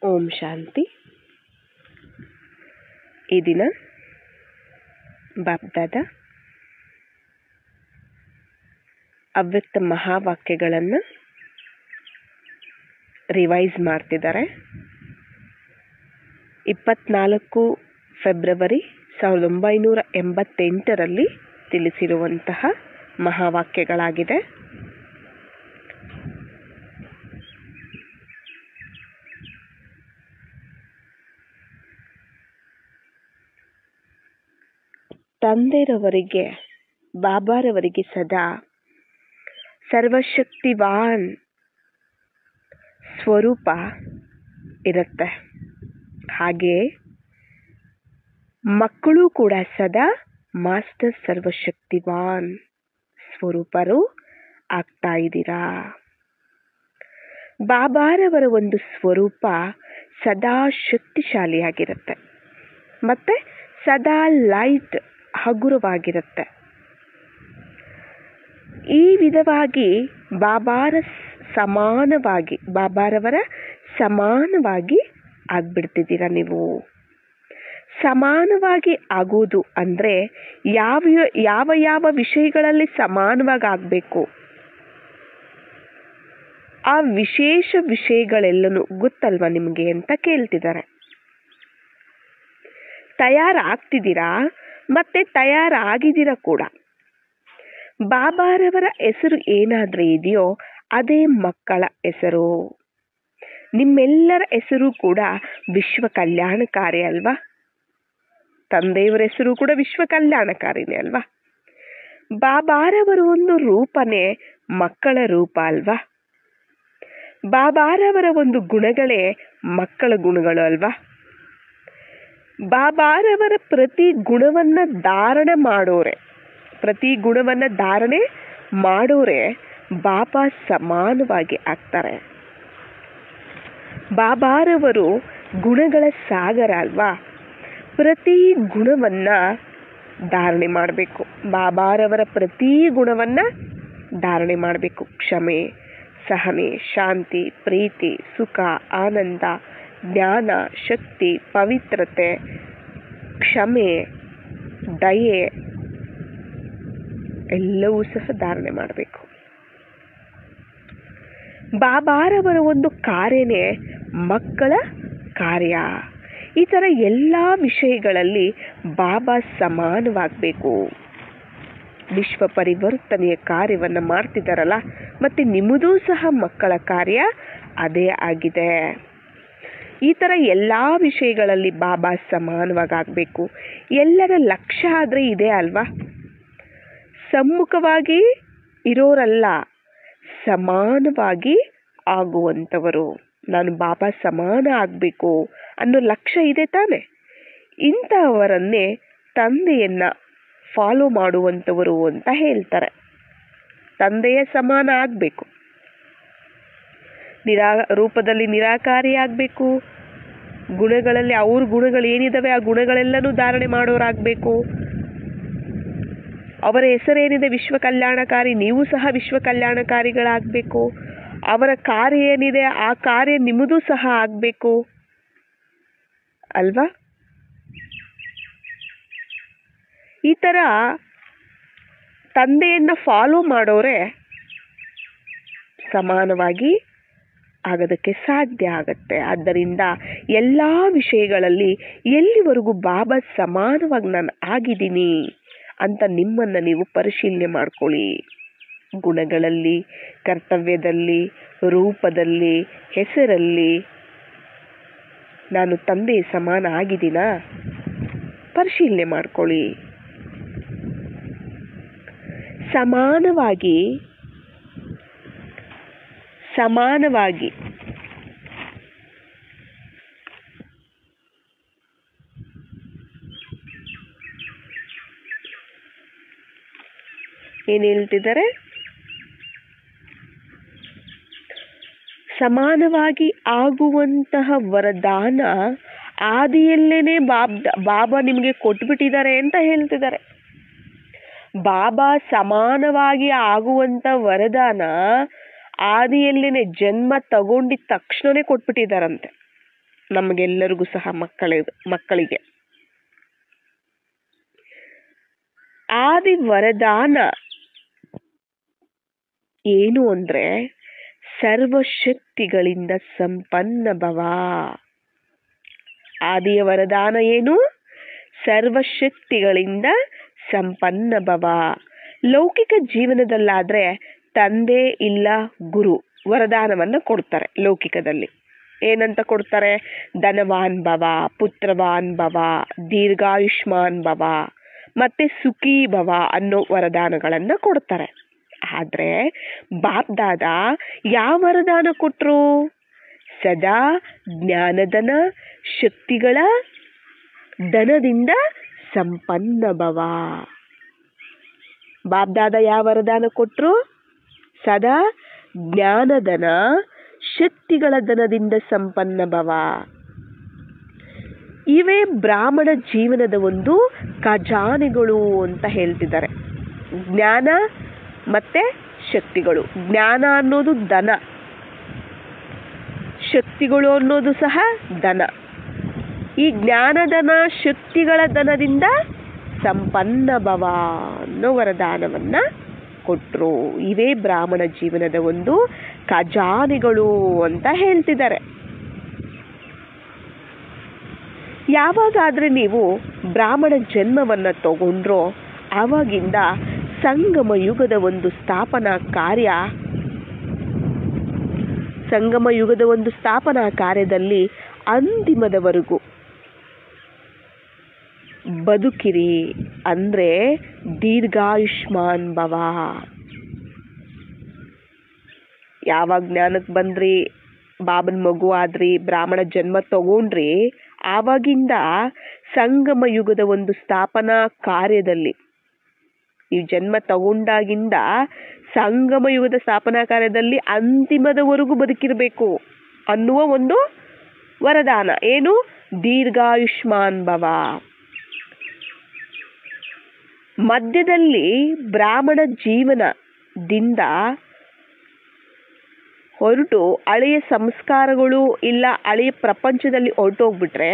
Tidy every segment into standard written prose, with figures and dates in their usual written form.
ಓಂ ಶಾಂತಿ. ಈ ದಿನ ಬಾಪ್ದಾದ ಅವ್ಯಕ್ತ ಮಹಾವಾಕ್ಯಗಳನ್ನು ರಿವೈಸ್ ಮಾಡ್ತಿದ್ದಾರೆ. 24 ಫೆಬ್ರವರಿ 1988ರಲ್ಲಿ ತಿಳಿಸಿರುವಂತಹ ಮಹಾವಾಕ್ಯಗಳಾಗಿದೆ. ತಂದೆರವರಿಗೆ, ಬಾಬಾರವರಿಗೆ ಸದಾ ಸರ್ವಶಕ್ತಿವಾನ್ ಸ್ವರೂಪ ಇರುತ್ತೆ. ಹಾಗೆ ಮಕ್ಕಳು ಕೂಡ ಸದಾ ಮಾಸ್ಟರ್ ಸರ್ವಶಕ್ತಿವಾನ್ ಸ್ವರೂಪರು ಆಗ್ತಾ ಇದ್ದೀರಾ. ಬಾಬಾರವರ ಒಂದು ಸ್ವರೂಪ ಸದಾ ಶಕ್ತಿಶಾಲಿಯಾಗಿರುತ್ತೆ ಮತ್ತೆ ಸದಾ ಲೈಟ್ ಹಗುರವಾಗಿರುತ್ತೆ. ಈ ವಿಧವಾಗಿ ಬಾಬಾರವರ ಸಮಾನವಾಗಿ ಆಗ್ಬಿಡ್ತಿದ್ದೀರಾ. ನೀವು ಸಮಾನವಾಗಿ ಆಗೋದು ಅಂದರೆ ಯಾವ ಯಾವ ವಿಷಯಗಳಲ್ಲಿ ಸಮಾನವಾಗಿ ಆಗಬೇಕು, ಆ ವಿಶೇಷ ವಿಷಯಗಳೆಲ್ಲನೂ ಗೊತ್ತಲ್ವಾ ನಿಮಗೆ ಅಂತ ಕೇಳ್ತಿದ್ದಾರೆ. ತಯಾರಾಗ್ತಿದ್ದೀರಾ ಮತ್ತೆ ತಯಾರಾಗಿದ್ದೀರಾ ಕೂಡ. ಬಾಬಾರವರ ಹೆಸರು ಏನಾದ್ರೆ ಇದೆಯೋ ಅದೇ ಮಕ್ಕಳ ಹೆಸರು. ನಿಮ್ಮೆಲ್ಲರ ಹೆಸರು ಕೂಡ ವಿಶ್ವ ಕಲ್ಯಾಣಕಾರಿ ಅಲ್ವಾ. ತಂದೆಯವರ ಹೆಸರು ಕೂಡ ವಿಶ್ವ ಕಲ್ಯಾಣಕಾರಿನೇ ಅಲ್ವಾ. ಬಾಬಾರವರ ಒಂದು ರೂಪನೇ ಮಕ್ಕಳ ರೂಪ ಅಲ್ವಾ. ಬಾಬಾರವರ ಒಂದು ಗುಣಗಳೇ ಮಕ್ಕಳ ಗುಣಗಳು ಅಲ್ವಾ. ಬಾಬಾರವರ ಪ್ರತಿ ಗುಣವನ್ನ ಧಾರಣೆ ಮಾಡೋರೆ ಬಾಬಾ ಸಮಾನವಾಗಿ ಆಗ್ತಾರೆ. ಬಾಬಾರವರು ಗುಣಗಳ ಸಾಗರ ಅಲ್ವಾ. ಪ್ರತಿ ಗುಣವನ್ನ ಧಾರಣೆ ಮಾಡಬೇಕು. ಬಾಬಾರವರ ಪ್ರತಿ ಗುಣವನ್ನ ಧಾರಣೆ ಮಾಡಬೇಕು. ಕ್ಷಮೆ, ಸಹನೆ, ಶಾಂತಿ, ಪ್ರೀತಿ, ಸುಖ, ಆನಂದ, ಜ್ಞಾನ, ಶಕ್ತಿ, ಪವಿತ್ರತೆ, ಕ್ಷಮೆ, ದಯೆ ಎಲ್ಲವೂ ಸಹ ಧಾರಣೆ ಮಾಡಬೇಕು. ಬಾಬಾರವರ ಒಂದು ಕಾರ್ಯನೇ ಮಕ್ಕಳ ಕಾರ್ಯ. ಈ ಥರ ಎಲ್ಲ ವಿಷಯಗಳಲ್ಲಿ ಬಾಬಾ ಸಮಾನವಾಗಬೇಕು. ವಿಶ್ವ ಪರಿವರ್ತನೆಯ ಕಾರ್ಯವನ್ನು ಮಾಡ್ತಿದ್ದಾರಲ್ಲ, ಮತ್ತೆ ನಿಮ್ಮದೂ ಸಹ ಮಕ್ಕಳ ಕಾರ್ಯ ಅದೇ ಆಗಿದೆ. ಈ ಥರ ಎಲ್ಲ ವಿಷಯಗಳಲ್ಲಿ ಬಾಬಾ ಸಮಾನವಾಗಬೇಕು. ಎಲ್ಲರ ಲಕ್ಷ್ಯ ಆದರೆ ಇದೆ ಅಲ್ವಾ. ಸಮ್ಮುಖವಾಗಿ ಇರೋರಲ್ಲ, ಸಮಾನವಾಗಿ ಆಗುವಂಥವರು. ನಾನು ಬಾಬಾ ಸಮಾನ ಆಗಬೇಕು ಅನ್ನೋ ಲಕ್ಷ್ಯ ಇದೆ ತಾನೆ. ಇಂಥವರನ್ನೇ ತಂದೆಯನ್ನ ಫಾಲೋ ಮಾಡುವಂಥವರು ಅಂತ ಹೇಳ್ತಾರೆ. ತಂದೆಯ ಸಮಾನ ಆಗಬೇಕು, ರೂಪದಲ್ಲಿ ನಿರಾಕಾರಿ ಆಗಬೇಕು, ಗುಣಗಳಲ್ಲಿ ಅವ್ರ ಗುಣಗಳು ಏನಿದಾವೆ ಆ ಗುಣಗಳೆಲ್ಲನೂ ಧಾರಣೆ ಮಾಡೋರಾಗಬೇಕು. ಅವರ ಹೆಸರೇನಿದೆ ವಿಶ್ವ ಕಲ್ಯಾಣಕಾರಿ, ನೀವು ಸಹ ವಿಶ್ವ ಕಲ್ಯಾಣಕಾರಿಗಳಾಗಬೇಕು. ಅವರ ಕಾರ್ಯ ಏನಿದೆ ಆ ಕಾರ್ಯ ನಿಮ್ಮದು ಸಹ ಆಗಬೇಕು ಅಲ್ವಾ. ಈ ಥರ ತಂದೆಯನ್ನ ಫಾಲೋ ಮಾಡೋರೆ ಸಮಾನವಾಗಿ ಆಗೋದಕ್ಕೆ ಸಾಧ್ಯ ಆಗತ್ತೆ. ಆದ್ದರಿಂದ ಎಲ್ಲ ವಿಷಯಗಳಲ್ಲಿ ಎಲ್ಲಿವರೆಗೂ ಬಾಬಾ ಸಮಾನವಾಗಿ ನಾನು ಆಗಿದ್ದೀನಿ ಅಂತ ನಿಮ್ಮನ್ನು ನೀವು ಪರಿಶೀಲನೆ ಮಾಡ್ಕೊಳ್ಳಿ. ಗುಣಗಳಲ್ಲಿ, ಕರ್ತವ್ಯದಲ್ಲಿ, ರೂಪದಲ್ಲಿ, ಹೆಸರಲ್ಲಿ ನಾನು ತಂದೆ ಸಮಾನ ಆಗಿದ್ದೀನಾ ಪರಿಶೀಲನೆ ಮಾಡ್ಕೊಳ್ಳಿ. ಸಮಾನವಾಗಿ ಏನು ಹೇಳ್ತಿದ್ದಾರೆ, ಸಮಾನವಾಗಿ ಆಗುವಂತಹ ವರದಾನ ಆದಿಯಲ್ಲೇನೆ ಬಾಬಾ ನಿಮಗೆ ಕೊಟ್ಬಿಟ್ಟಿದ್ದಾರೆ ಅಂತ ಹೇಳ್ತಿದ್ದಾರೆ. ಬಾಬಾ ಸಮಾನವಾಗಿ ಆಗುವಂತ ವರದಾನ ಆದಿಯಲ್ಲಿನೇ ಜನ್ಮ ತಗೊಂಡಿದ ತಕ್ಷಣನೇ ಕೊಟ್ಬಿಟ್ಟಿದ್ದಾರಂತೆ. ನಮಗೆಲ್ಲರಿಗೂ ಸಹ ಮಕ್ಕಳಿಗೆ. ಆದಿ ವರದಾನ ಏನು ಅಂದ್ರೆ ಸರ್ವಶಕ್ತಿಗಳಿಂದ ಸಂಪನ್ನ ಭವ. ಆದಿಯ ವರದಾನ ಏನು? ಸರ್ವಶಕ್ತಿಗಳಿಂದ ಸಂಪನ್ನ ಭವ. ಲೌಕಿಕ ಜೀವನದಲ್ಲಾದ್ರೆ ತಂದೆ ಇಲ್ಲ ಗುರು ವರದಾನವನ್ನ ಕೊಡ್ತಾರೆ. ಲೌಕಿಕದಲ್ಲಿ ಏನಂತ ಕೊಡ್ತಾರೆ? ಧನವಾನ್ ಭವ, ಪುತ್ರವಾನ್ ಭವ, ದೀರ್ಘಾಯುಷ್ಮಾನ್ ಭವ ಮತ್ತೆ ಸುಖೀ ಭವ ಅನ್ನೋ ವರದಾನಗಳನ್ನ ಕೊಡ್ತಾರೆ. ಆದ್ರೆ ಬಾಪ್ದಾದ ಯಾವ ವರದಾನ ಕೊಟ್ರು? ಸದಾ ಜ್ಞಾನಧನ ಶಕ್ತಿಗಳ ಧನದಿಂದ ಸಂಪನ್ನ ಭವ. ಬಾಪ್ದಾದ ಯಾವ ವರದಾನ ಕೊಟ್ರು? ಸದಾ ಜ್ಞಾನಧನ ಶಕ್ತಿಗಳ ಧನದಿಂದ ಸಂಪನ್ನ ಭವ. ಇವೇ ಬ್ರಾಹ್ಮಣ ಜೀವನದ ಒಂದು ಖಜಾನೆಗಳು ಅಂತ ಹೇಳ್ತಿದ್ದಾರೆ. ಜ್ಞಾನ ಮತ್ತೆ ಶಕ್ತಿಗಳು. ಜ್ಞಾನ ಅನ್ನೋದು ಧನ, ಶಕ್ತಿಗಳು ಅನ್ನೋದು ಸಹ ಧನ. ಈ ಜ್ಞಾನಧನ ಶಕ್ತಿಗಳ ಧನದಿಂದ ಸಂಪನ್ನ ಭವ ಅನ್ನೋ ವರದಾನವನ್ನ ಕೊಟ್ರು. ಇವೇ ಬ್ರಾಹ್ಮಣ ಜೀವನದ ಒಂದು ಖಜಾನೆಗಳು ಅಂತ ಹೇಳ್ತಿದ್ದಾರೆ. ಯಾವಾಗಾದ್ರೆ ನೀವು ಬ್ರಾಹ್ಮಣ ಜನ್ಮವನ್ನ ತಗೊಂಡ್ರೋ ಆವಾಗಿಂದ ಸಂಗಮ ಯುಗದ ಒಂದು ಸ್ಥಾಪನಾ ಕಾರ್ಯದಲ್ಲಿ ಅಂತಿಮದವರೆಗೂ ಬದುಕಿರಿ ಅಂದ್ರೆ ದೀರ್ಘಾಯುಷ್ಮಾನ್ ಭವ. ಯಾವಾಗ ಜ್ಞಾನಕ್ಕೆ ಬಂದ್ರಿ, ಬಾಬನ್ ಮಗು ಆದ್ರಿ, ಬ್ರಾಹ್ಮಣ ಜನ್ಮ ತಗೊಂಡ್ರಿ, ಆವಾಗಿಂದ ಸಂಗಮ ಯುಗದ ಒಂದು ಸ್ಥಾಪನಾ ಕಾರ್ಯದಲ್ಲಿ, ಈ ಜನ್ಮ ತಗೊಂಡಾಗಿಂದ ಸಂಗಮ ಯುಗದ ಸ್ಥಾಪನಾ ಕಾರ್ಯದಲ್ಲಿ ಅಂತಿಮದವರೆಗೂ ಬದುಕಿರಬೇಕು ಅನ್ನುವ ಒಂದು ವರದಾನ. ಏನು? ದೀರ್ಘಾಯುಷ್ಮಾನ್ ಭವ. ಮಧ್ಯದಲ್ಲಿ ಬ್ರಾಹ್ಮಣ ಜೀವನದಿಂದ ಹೊರಟು ಹಳೆಯ ಸಂಸ್ಕಾರಗಳು ಇಲ್ಲ ಹಳೆಯ ಪ್ರಪಂಚದಲ್ಲಿ ಹೊರಟೋಗ್ಬಿಟ್ರೆ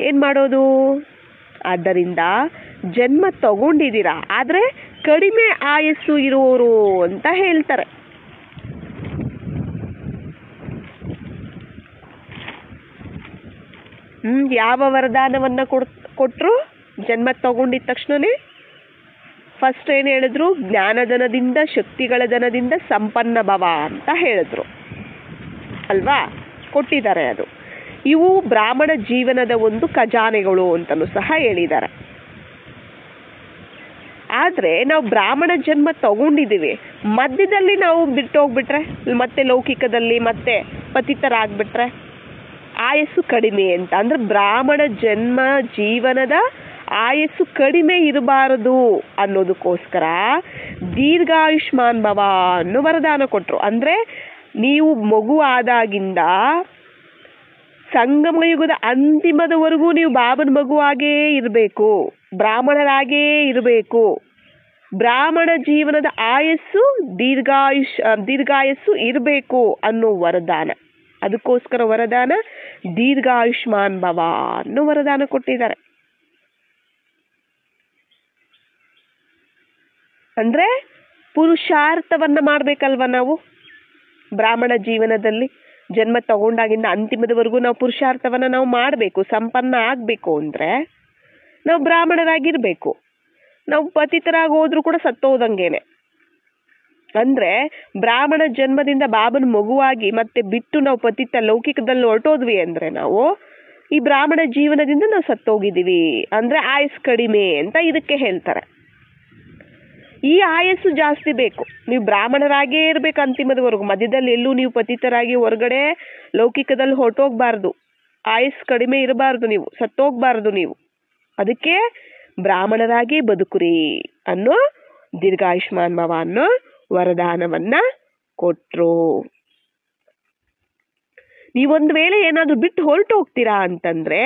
ಏನ್ ಮಾಡೋದು? ಆದ್ದರಿಂದ ಜನ್ಮ ತಗೊಂಡಿದ್ದೀರಾ, ಆದ್ರೆ ಕಡಿಮೆ ಆಯಸ್ಸು ಇರುವವರು ಅಂತ ಹೇಳ್ತಾರೆ. ಯಾವ ವರದಾನವನ್ನ ಕೊಟ್ರು? ಜನ್ಮ ತಗೊಂಡಿದ ತಕ್ಷಣನೇ ಫಸ್ಟ್ ಏನು ಹೇಳಿದ್ರು? ಜ್ಞಾನಧನದಿಂದ ಶಕ್ತಿಗಳ ಧನದಿಂದ ಸಂಪನ್ನ ಭವ ಅಂತ ಹೇಳಿದ್ರು ಅಲ್ವಾ? ಕೊಟ್ಟಿದ್ದಾರೆ. ಅದು ಇವು ಬ್ರಾಹ್ಮಣ ಜೀವನದ ಒಂದು ಖಜಾನೆಗಳು ಅಂತಲೂ ಸಹ ಹೇಳಿದ್ದಾರೆ. ಆದ್ರೆ ನಾವು ಬ್ರಾಹ್ಮಣ ಜನ್ಮ ತಗೊಂಡಿದ್ದೀವಿ, ಮಧ್ಯದಲ್ಲಿ ನಾವು ಬಿಟ್ಟೋಗ್ಬಿಟ್ರೆ, ಮತ್ತೆ ಲೌಕಿಕದಲ್ಲಿ ಮತ್ತೆ ಪತಿತರಾಗ್ಬಿಟ್ರೆ ಆಯಸ್ಸು ಕಡಿಮೆ ಅಂತ. ಅಂದ್ರೆ ಬ್ರಾಹ್ಮಣ ಜನ್ಮ ಜೀವನದ ಆಯಸ್ಸು ಕಡಿಮೆ ಇರಬಾರದು ಅನ್ನೋದಕ್ಕೋಸ್ಕರ ದೀರ್ಘಾಯುಷ್ಮಾನ್ ಭವ ಅನ್ನೋ ವರದಾನ ಕೊಟ್ರು. ಅಂದ್ರೆ ನೀವು ಮಗು ಆದಾಗಿಂದ ಸಂಗಮ ಯುಗದ ಅಂತಿಮದವರೆಗೂ ನೀವು ಬಾಬನ ಮಗುವಾಗೇ ಇರಬೇಕು, ಬ್ರಾಹ್ಮಣರಾಗೇ ಇರಬೇಕು. ಬ್ರಾಹ್ಮಣ ಜೀವನದ ಆಯಸ್ಸು ದೀರ್ಘಾಯಸ್ಸು ಇರಬೇಕು ಅನ್ನೋ ವರದಾನ. ಅದಕ್ಕೋಸ್ಕರ ವರದಾನ ದೀರ್ಘಾಯುಷ್ಮಾನ್ ಭವ ಅನ್ನೋ ವರದಾನ ಕೊಟ್ಟಿದ್ದಾರೆ. ಅಂದ್ರೆ ಪುರುಷಾರ್ಥವನ್ನ ಮಾಡ್ಬೇಕಲ್ವ ನಾವು ಬ್ರಾಹ್ಮಣ ಜೀವನದಲ್ಲಿ. ಜನ್ಮ ತಗೊಂಡಾಗಿಂದ ಅಂತಿಮದವರೆಗೂ ನಾವು ಪುರುಷಾರ್ಥವನ್ನ ನಾವು ಮಾಡಬೇಕು. ಸಂಪನ್ನ ಆಗ್ಬೇಕು ಅಂದ್ರೆ ನಾವು ಬ್ರಾಹ್ಮಣರಾಗಿರ್ಬೇಕು. ನಾವು ಪತಿತರಾಗಿ ಹೋದ್ರೂ ಕೂಡ ಸತ್ತೋದಂಗೇನೆ. ಅಂದ್ರೆ ಬ್ರಾಹ್ಮಣ ಜನ್ಮದಿಂದ ಬಾಬನ ಮಗುವಾಗಿ ಮತ್ತೆ ಬಿಟ್ಟು ನಾವು ಪತಿತ ಲೌಕಿಕದಲ್ಲಿ ಹೊರಟೋದ್ವಿ ಅಂದ್ರೆ ನಾವು ಈ ಬ್ರಾಹ್ಮಣ ಜೀವನದಿಂದ ನಾವು ಸತ್ತೋಗಿದ್ದೀವಿ, ಅಂದ್ರೆ ಆಯಸ್ಸು ಕಡಿಮೆ ಅಂತ ಇದಕ್ಕೆ ಹೇಳ್ತಾರೆ. ಈ ಆಯಸ್ಸು ಜಾಸ್ತಿ ಬೇಕು. ನೀವು ಬ್ರಾಹ್ಮಣರಾಗೇ ಇರ್ಬೇಕು ಅಂತಿಮದವರೆಗೂ. ಮಧ್ಯದಲ್ಲಿ ಎಲ್ಲೂ ನೀವು ಪತಿತರಾಗಿ ಹೊರಗಡೆ ಲೌಕಿಕದಲ್ಲಿ ಹೊರಟೋಗ್ಬಾರ್ದು. ಆಯಸ್ಸು ಕಡಿಮೆ ಇರಬಾರ್ದು, ನೀವು ಸತ್ತೋಗ್ಬಾರ್ದು ನೀವು. ಅದಕ್ಕೆ ಬ್ರಾಹ್ಮಣರಾಗಿ ಬದುಕುರಿ ಅನ್ನೋ ದೀರ್ಘಾಯುಷ್ಮಾನ್ ಭವ ಅನ್ನೋ ವರದಾನವನ್ನ ಕೊಟ್ರು. ನೀವೊಂದು ವೇಳೆ ಏನಾದ್ರು ಬಿಟ್ಟು ಹೊರಟು ಹೋಗ್ತೀರಾ ಅಂತಂದ್ರೆ,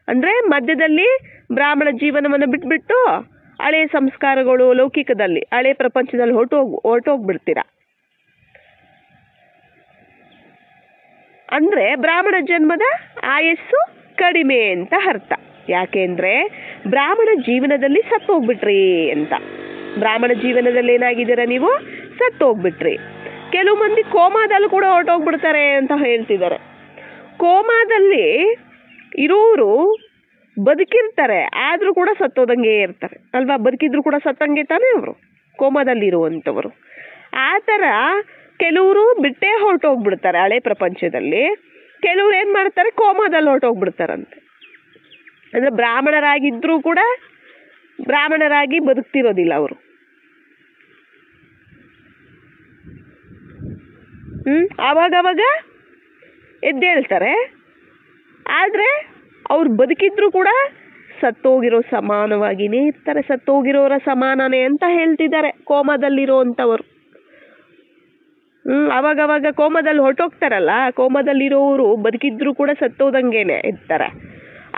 ಅಂದ್ರೆ ಮಧ್ಯದಲ್ಲಿ ಬ್ರಾಹ್ಮಣ ಜೀವನವನ್ನು ಬಿಟ್ಬಿಟ್ಟು ಹಳೆ ಸಂಸ್ಕಾರಗಳು ಲೌಕಿಕದಲ್ಲಿ ಹಳೆ ಪ್ರಪಂಚದಲ್ಲಿ ಹೊರಟೋಗ್ಬಿಡ್ತೀರಾ. ಅಂದರೆ ಬ್ರಾಹ್ಮಣ ಜನ್ಮದ ಆಯಸ್ಸು ಕಡಿಮೆ ಅಂತ ಅರ್ಥ. ಯಾಕೆಂದರೆ ಬ್ರಾಹ್ಮಣ ಜೀವನದಲ್ಲಿ ಸತ್ತೋಗ್ಬಿಟ್ರಿ ಅಂತ. ಬ್ರಾಹ್ಮಣ ಜೀವನದಲ್ಲಿ ಏನಾಗಿದ್ದೀರಾ ನೀವು? ಸತ್ತೋಗ್ಬಿಟ್ರಿ. ಕೆಲವು ಮಂದಿ ಕೋಮಾದಲ್ಲಿ ಕೂಡ ಹೊರಟೋಗ್ಬಿಡ್ತಾರೆ ಅಂತ ಹೇಳ್ತಿದ್ದಾರೆ. ಕೋಮಾದಲ್ಲಿ ಇರೋರು ಬದುಕಿರ್ತಾರೆ, ಆದರೂ ಕೂಡ ಸತ್ತೋದಂಗೆ ಇರ್ತಾರೆ ಅಲ್ವಾ? ಬದುಕಿದ್ರು ಕೂಡ ಸತ್ತಂಗೆ ತಾನೇ ಅವರು ಕೋಮಾದಲ್ಲಿ ಇರುವಂಥವರು. ಆ ಥರ ಕೆಲವರು ಬಿಟ್ಟೇ ಹೊರಟೋಗ್ಬಿಡ್ತಾರೆ ಹಳೆ ಪ್ರಪಂಚದಲ್ಲಿ. ಕೆಲವ್ರು ಏನು ಮಾಡ್ತಾರೆ, ಕೋಮಾದಲ್ಲಿ ಹೊರಟೋಗ್ಬಿಡ್ತಾರಂತೆ. ಅಂದರೆ ಬ್ರಾಹ್ಮಣರಾಗಿದ್ದರೂ ಕೂಡ ಬ್ರಾಹ್ಮಣರಾಗಿ ಬದುಕ್ತಿರೋದಿಲ್ಲ ಅವರು. ಆವಾಗವಾಗ ಎದ್ದೇಳ್ತಾರೆ, ಆದರೆ ಅವ್ರು ಬದುಕಿದ್ರು ಕೂಡ ಸತ್ತೋಗಿರೋ ಸಮಾನವಾಗಿಯೇ ಇರ್ತಾರೆ. ಸತ್ತೋಗಿರೋರ ಸಮಾನನೇ ಅಂತ ಹೇಳ್ತಿದ್ದಾರೆ ಕೋಮಾದಲ್ಲಿರೋ ಅಂಥವರು. ಅವಾಗವಾಗ ಕೋಮಾದಲ್ಲಿ ಹೊರಟೋಗ್ತಾರಲ್ಲ, ಕೋಮಾದಲ್ಲಿರೋರು ಬದುಕಿದ್ರು ಕೂಡ ಸತ್ತೋದಂಗೆನೆ ಇರ್ತಾರೆ.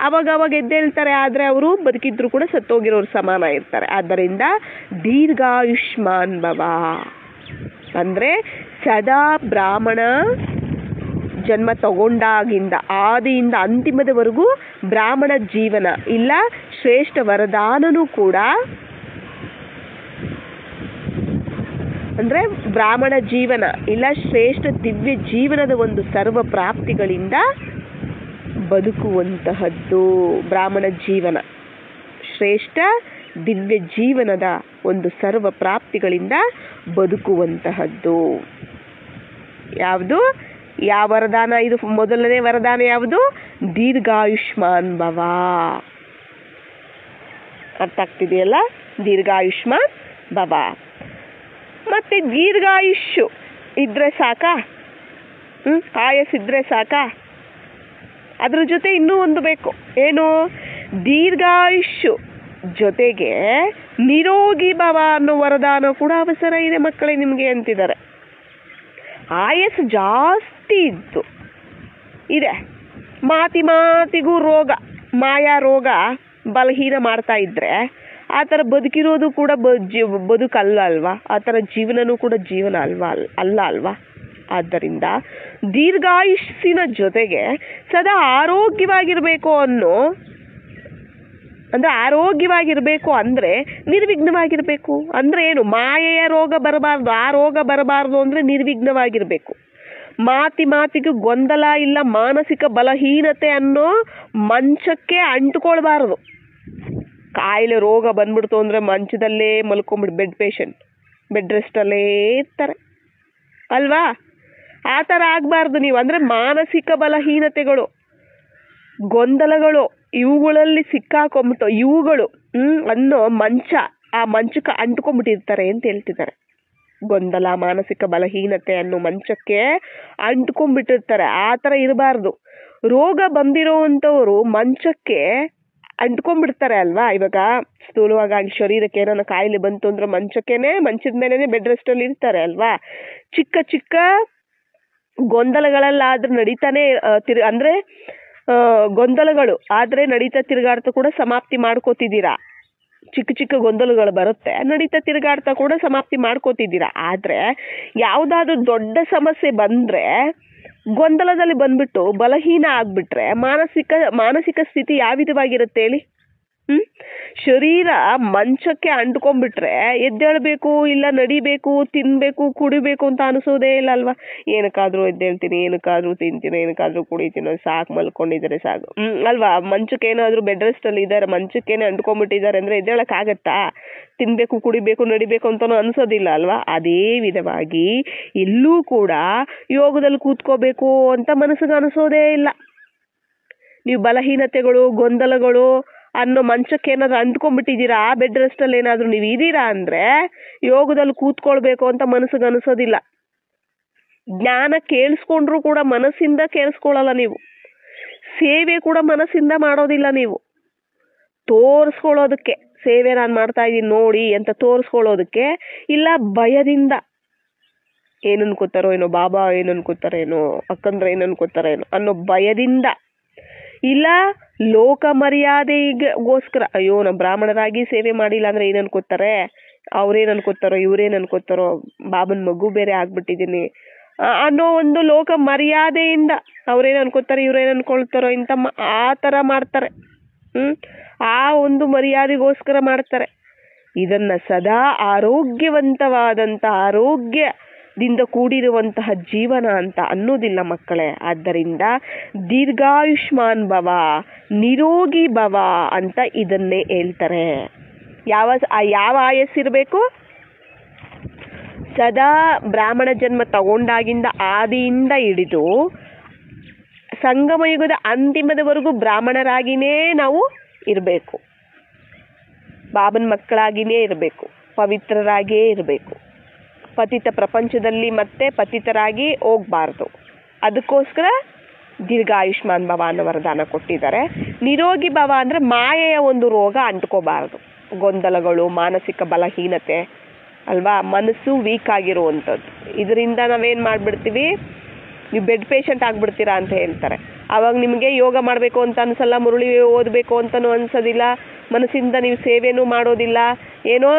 ಅವಾಗವಾಗ ಎದ್ದೇಳ್ತಾರೆ, ಆದರೆ ಅವರು ಬದುಕಿದ್ರು ಕೂಡ ಸತ್ತೋಗಿರೋರು ಸಮಾನ ಇರ್ತಾರೆ. ಆದ್ದರಿಂದ ದೀರ್ಘಾಯುಷ್ಮಾನ್ ಭವ ಅಂದರೆ ಸದಾ ಬ್ರಾಹ್ಮಣ ಜನ್ಮ ತಗೊಂಡಾಗಿಂದ ಆದಿಯಿಂದ ಅಂತಿಮದವರೆಗೂ ಬ್ರಾಹ್ಮಣ ಜೀವನ ಇಲ್ಲ ಶ್ರೇಷ್ಠ ವರದಾನನೂ ಕೂಡ, ಅಂದರೆ ಬ್ರಾಹ್ಮಣ ಜೀವನ ಇಲ್ಲ ಶ್ರೇಷ್ಠ ದಿವ್ಯ ಜೀವನದ ಒಂದು ಸರ್ವ ಪ್ರಾಪ್ತಿಗಳಿಂದ ಬದುಕುವಂತಹದ್ದು. ಬ್ರಾಹ್ಮಣ ಜೀವನ ಶ್ರೇಷ್ಠ ದಿವ್ಯ ಜೀವನದ ಒಂದು ಸರ್ವ ಪ್ರಾಪ್ತಿಗಳಿಂದ ಬದುಕುವಂತಹದ್ದು. ಯಾವುದು? ಯಾವ ವರದಾನ ಇದು? ಮೊದಲನೇ ವರದಾನ ಯಾವುದು? ದೀರ್ಘಾಯುಷ್ಮಾನ್ ಭವ. ಅರ್ಥ ಆಗ್ತಿದೆಯಲ್ಲ? ದೀರ್ಘಾಯುಷ್ಮಾನ್ ಭವ. ಮತ್ತೆ ದೀರ್ಘಾಯುಷ್ಯು ಇದ್ರೆ ಸಾಕಾ? ಆಯಸ್ಸಿದ್ರೆ ಸಾಕಾ? ಅದ್ರ ಜೊತೆ ಇನ್ನೂ ಒಂದು ಬೇಕು. ಏನು? ದೀರ್ಘಾಯುಷ್ಯು ಜೊತೆಗೆ ನಿರೋಗಿ ಭವ ಅನ್ನೋ ವರದಾನ ಕೂಡ ಅವಸರ ಇದೆ ಮಕ್ಕಳೇ ನಿಮಗೆ ಅಂತಿದ್ದಾರೆ. ಆಯಸ್ಸು ಜಾಸ್ತಿ ಇದ್ದು ಇದೆ, ಮಾತಿಗೂ ರೋಗ, ಮಾಯಾ ರೋಗ ಬಲಹೀನ ಮಾಡ್ತಾ ಇದ್ರೆ ಆ ಥರ ಬದುಕಿರೋದು ಕೂಡ ಬದುಕಲ್ಲ ಅಲ್ವಾ? ಆ ಥರ ಜೀವನನೂ ಕೂಡ ಜೀವನ ಅಲ್ವಾ? ಆದ್ದರಿಂದ ದೀರ್ಘಾಯುಷ್ಸಿನ ಜೊತೆಗೆ ಸದಾ ಆರೋಗ್ಯವಾಗಿರಬೇಕು ಆರೋಗ್ಯವಾಗಿರಬೇಕು ಅಂದರೆ ನಿರ್ವಿಘ್ನವಾಗಿರಬೇಕು. ಅಂದರೆ ಏನು? ಮಾಯೆಯ ರೋಗ ಬರಬಾರ್ದು. ಆ ರೋಗ ಬರಬಾರ್ದು ಅಂದರೆ ನಿರ್ವಿಘ್ನವಾಗಿರಬೇಕು. ಮಾತಿಗೂ ಗೊಂದಲ ಇಲ್ಲ, ಮಾನಸಿಕ ಬಲಹೀನತೆ ಅನ್ನೋ ಮಂಚಕ್ಕೆ ಅಂಟುಕೊಳ್ಬಾರ್ದು. ಕಾಯಿಲೆ ರೋಗ ಬಂದ್ಬಿಡ್ತು ಅಂದರೆ ಮಂಚದಲ್ಲೇ ಮಲ್ಕೊಂಬಿಟ್ಟು ಬೆಡ್ ರೆಸ್ಟಲ್ಲೇ ಇರ್ತಾರೆ ಅಲ್ವಾ? ಆ ಥರ ಆಗಬಾರ್ದು ನೀವು. ಅಂದರೆ ಮಾನಸಿಕ ಬಲಹೀನತೆಗಳು, ಗೊಂದಲಗಳು ಇವುಗಳಲ್ಲಿ ಸಿಕ್ಕಾಕೊಂಬಿಟ್ಟು ಇವುಗಳು ಅನ್ನೋ ಆ ಮಂಚಕ್ಕೆ ಅಂಟ್ಕೊಂಡ್ಬಿಟ್ಟಿರ್ತಾರೆ ಅಂತ ಹೇಳ್ತಿದ್ದಾರೆ. ಗೊಂದಲ, ಮಾನಸಿಕ ಬಲಹೀನತೆ ಅನ್ನೋ ಮಂಚಕ್ಕೆ ಅಂಟ್ಕೊಂಡ್ಬಿಟ್ಟಿರ್ತಾರೆ. ಆ ಥರ ಇರಬಾರ್ದು. ರೋಗ ಬಂದಿರೋವಂಥವ್ರು ಮಂಚಕ್ಕೆ ಅಂಟ್ಕೊಂಡ್ಬಿಡ್ತಾರೆ ಅಲ್ವಾ? ಇವಾಗ ಸ್ಥೂಲವಾಗಿ ಶರೀರಕ್ಕೆ ಏನಾನ ಕಾಯಿಲೆ ಬಂತು ಅಂದ್ರೆ ಮಂಚದ ಮೇಲೇನೆ ಬೆಡ್ ರೆಸ್ಟಲ್ಲಿ ಇರ್ತಾರೆ ಅಲ್ವಾ? ಚಿಕ್ಕ ಗೊಂದಲಗಳಲ್ಲಾದ್ರೆ ನಡೀತಾನೆ ಅಂದರೆ ಗೊಂದಲಗಳು ಆದರೆ ನಡೀತಾ ತಿರುಗಾಡ್ತಾ ಕೂಡ ಸಮಾಪ್ತಿ ಮಾಡ್ಕೋತಿದ್ದೀರಾ. ಚಿಕ್ಕ ಗೊಂದಲಗಳು ಬರುತ್ತೆ, ನಡೀತಾ ತಿರುಗಾಡ್ತಾ ಕೂಡ ಸಮಾಪ್ತಿ ಮಾಡ್ಕೋತಿದ್ದೀರಾ. ಆದರೆ ಯಾವುದಾದ್ರೂ ದೊಡ್ಡ ಸಮಸ್ಯೆ ಬಂದರೆ ಗೊಂದಲದಲ್ಲಿ ಬಂದ್ಬಿಟ್ಟು ಬಲಹೀನ ಆಗ್ಬಿಟ್ರೆ ಮಾನಸಿಕ ಸ್ಥಿತಿ ಯಾವ ವಿಧವಾಗಿರುತ್ತೆ ಹೇಳಿ? ಶರೀರ ಮಂಚಕ್ಕೆ ಅಂಟ್ಕೊಂಡ್ಬಿಟ್ರೆ ಎದ್ದೇಳಬೇಕು, ಇಲ್ಲ ನಡಿಬೇಕು, ತಿನ್ಬೇಕು, ಕುಡಿಬೇಕು ಅಂತ ಅನಿಸೋದೇ ಇಲ್ಲ ಅಲ್ವಾ? ಏನಕ್ಕಾದ್ರೂ ಎದ್ದೇಳ್ತೀನಿ, ಏನಕ್ಕಾದ್ರೂ ತಿಂತೀನಿ, ಏನಕ್ಕಾದ್ರೂ ಕುಡಿತೀನಿ, ಸಾಕು ಮಲ್ಕೊಂಡಿದ್ದಾರೆ ಸಾಕು ಅಲ್ವಾ? ಮಂಚಕ್ಕೆ ಏನಾದರೂ ಬೆಡ್ ರೆಸ್ಟಲ್ಲಿ ಇದ್ದಾರೆ, ಮಂಚಕ್ಕೇನೆ ಅಂಟ್ಕೊಂಡ್ಬಿಟ್ಟಿದ್ದಾರೆ ಅಂದರೆ ಎದ್ದೇಳಕ್ಕಾಗತ್ತಾ? ತಿನ್ಬೇಕು, ಕುಡಿಬೇಕು, ನಡಿಬೇಕು ಅಂತಲೂ ಅನಿಸೋದಿಲ್ಲ ಅಲ್ವಾ? ಅದೇ ವಿಧವಾಗಿ ಎಲ್ಲೂ ಕೂಡ ಯೋಗದಲ್ಲಿ ಕೂತ್ಕೋಬೇಕು ಅಂತ ಮನಸ್ಸಿಗೆ ಅನಿಸೋದೇ ಇಲ್ಲ. ನೀವು ಬಲಹೀನತೆಗಳು, ಗೊಂದಲಗಳು ಅನ್ನೋ ಮಂಚಕ್ಕೆ ಏನಾದ್ರು ಅಂಟ್ಕೊಂಡ್ಬಿಟ್ಟಿದ್ದೀರಾ, ಬೆಡ್ ರೆಸ್ಟಲ್ಲಿ ಏನಾದರೂ ನೀವು ಇದ್ದೀರಾ ಅಂದರೆ ಯೋಗದಲ್ಲಿ ಕೂತ್ಕೊಳ್ಬೇಕು ಅಂತ ಮನಸ್ಸಿಗೆ ಅನಿಸೋದಿಲ್ಲ. ಜ್ಞಾನ ಕೇಳಿಸ್ಕೊಂಡ್ರೂ ಕೂಡ ಮನಸ್ಸಿಂದ ಕೇಳಿಸ್ಕೊಳ್ಳಲ್ಲ ನೀವು. ಸೇವೆ ಕೂಡ ಮನಸ್ಸಿಂದ ಮಾಡೋದಿಲ್ಲ ನೀವು. ತೋರಿಸ್ಕೊಳ್ಳೋದಕ್ಕೆ ಸೇವೆ ನಾನು ಮಾಡ್ತಾ ಇದ್ದೀನಿ ನೋಡಿ ಅಂತ ತೋರಿಸ್ಕೊಳ್ಳೋದಕ್ಕೆ, ಇಲ್ಲ ಭಯದಿಂದ ಏನು ಅನ್ಕೋತಾರೋ ಏನೋ, ಬಾಬಾ ಏನು ಅನ್ಕೋತಾರೇನೋ, ಅಕ್ಕಂದ್ರೆ ಏನು ಅನ್ಕೋತಾರೇನೋ ಅನ್ನೋ ಭಯದಿಂದ, ಇಲ್ಲ ಲೋಕ ಮರ್ಯಾದೆಗೋಸ್ಕರ ಅಯ್ಯೋ ನಮ್ಮ ಬ್ರಾಹ್ಮಣರಾಗಿ ಸೇವೆ ಮಾಡಿಲ್ಲ ಅಂದರೆ ಏನು ಅನ್ಕೋತಾರೆ, ಅವ್ರೇನು ಅನ್ಕೋತಾರೋ, ಇವ್ರೇನು ಅನ್ಕೋತಾರೋ, ಬಾಬನ ಮಗು ಬೇರೆ ಆಗ್ಬಿಟ್ಟಿದ್ದೀನಿ, ಅನ್ನೋ ಒಂದು ಲೋಕ ಮರ್ಯಾದೆಯಿಂದ ಅವ್ರೇನು ಅನ್ಕೋತಾರೆ, ಇವ್ರೇನು ಅನ್ಕೊಳ್ತಾರೋ ಇಂಥ ಆ ಥರ ಮಾಡ್ತಾರೆ. ಆ ಒಂದು ಮರ್ಯಾದೆಗೋಸ್ಕರ ಮಾಡ್ತಾರೆ. ಇದನ್ನ ಸದಾ ಆರೋಗ್ಯವಂತವಾದಂಥ ಆರೋಗ್ಯದಿಂದ ಕೂಡಿರುವಂತಹ ಜೀವನ ಅಂತ ಅನ್ನೋದಿಲ್ಲ ಮಕ್ಕಳೇ. ಆದ್ದರಿಂದ ದೀರ್ಘಾಯುಷ್ಮಾನ್ ಭವ, ನಿರೋಗಿ ಭವ ಅಂತ ಇದನ್ನೇ ಹೇಳ್ತಾರೆ. ಯಾವ ಆಯಸ್ಸಿರಬೇಕು? ಸದಾ ಬ್ರಾಹ್ಮಣ ಜನ್ಮ ತಗೊಂಡಾಗಿಂದ ಆದಿಯಿಂದ ಹಿಡಿದು ಸಂಗಮಯುಗದ ಅಂತಿಮದವರೆಗೂ ಬ್ರಾಹ್ಮಣರಾಗಿಯೇ ನಾವು ಇರಬೇಕು. ಬಾಬನ ಮಕ್ಕಳಾಗಿಯೇ ಇರಬೇಕು, ಪವಿತ್ರರಾಗಿಯೇ ಇರಬೇಕು. ಪತಿತ ಪ್ರಪಂಚದಲ್ಲಿ ಮತ್ತೆ ಪತಿತರಾಗಿ ಹೋಗಬಾರ್ದು. ಅದಕ್ಕೋಸ್ಕರ ದೀರ್ಘಾಯುಷ್ಮಾನ್ ಭವ ಅನ್ನೋ ವರದಾನ ಕೊಟ್ಟಿದ್ದಾರೆ. ನಿರೋಗಿ ಭವ ಅಂದರೆ ಮಾಯೆಯ ಒಂದು ರೋಗ ಅಂಟ್ಕೋಬಾರ್ದು. ಗೊಂದಲಗಳು, ಮಾನಸಿಕ ಬಲಹೀನತೆ ಅಲ್ವಾ, ಮನಸ್ಸು ವೀಕ್ ಆಗಿರುವಂಥದ್ದು. ಇದರಿಂದ ನಾವೇನು ಮಾಡಿಬಿಡ್ತೀವಿ, ನೀವು ಬೆಡ್ ಪೇಷಂಟ್ ಆಗಿಬಿಡ್ತೀರಾ ಅಂತ ಹೇಳ್ತಾರೆ. ಆವಾಗ ನಿಮಗೆ ಯೋಗ ಮಾಡಬೇಕು ಅಂತ ಅನ್ಸಲ್ಲ, ಮುರುಳಿ ಓದಬೇಕು ಅಂತಲೂ ಅನ್ಸೋದಿಲ್ಲ, ಮನಸ್ಸಿಂದ ನೀವು ಸೇವೆನೂ ಮಾಡೋದಿಲ್ಲ. ಏನೋ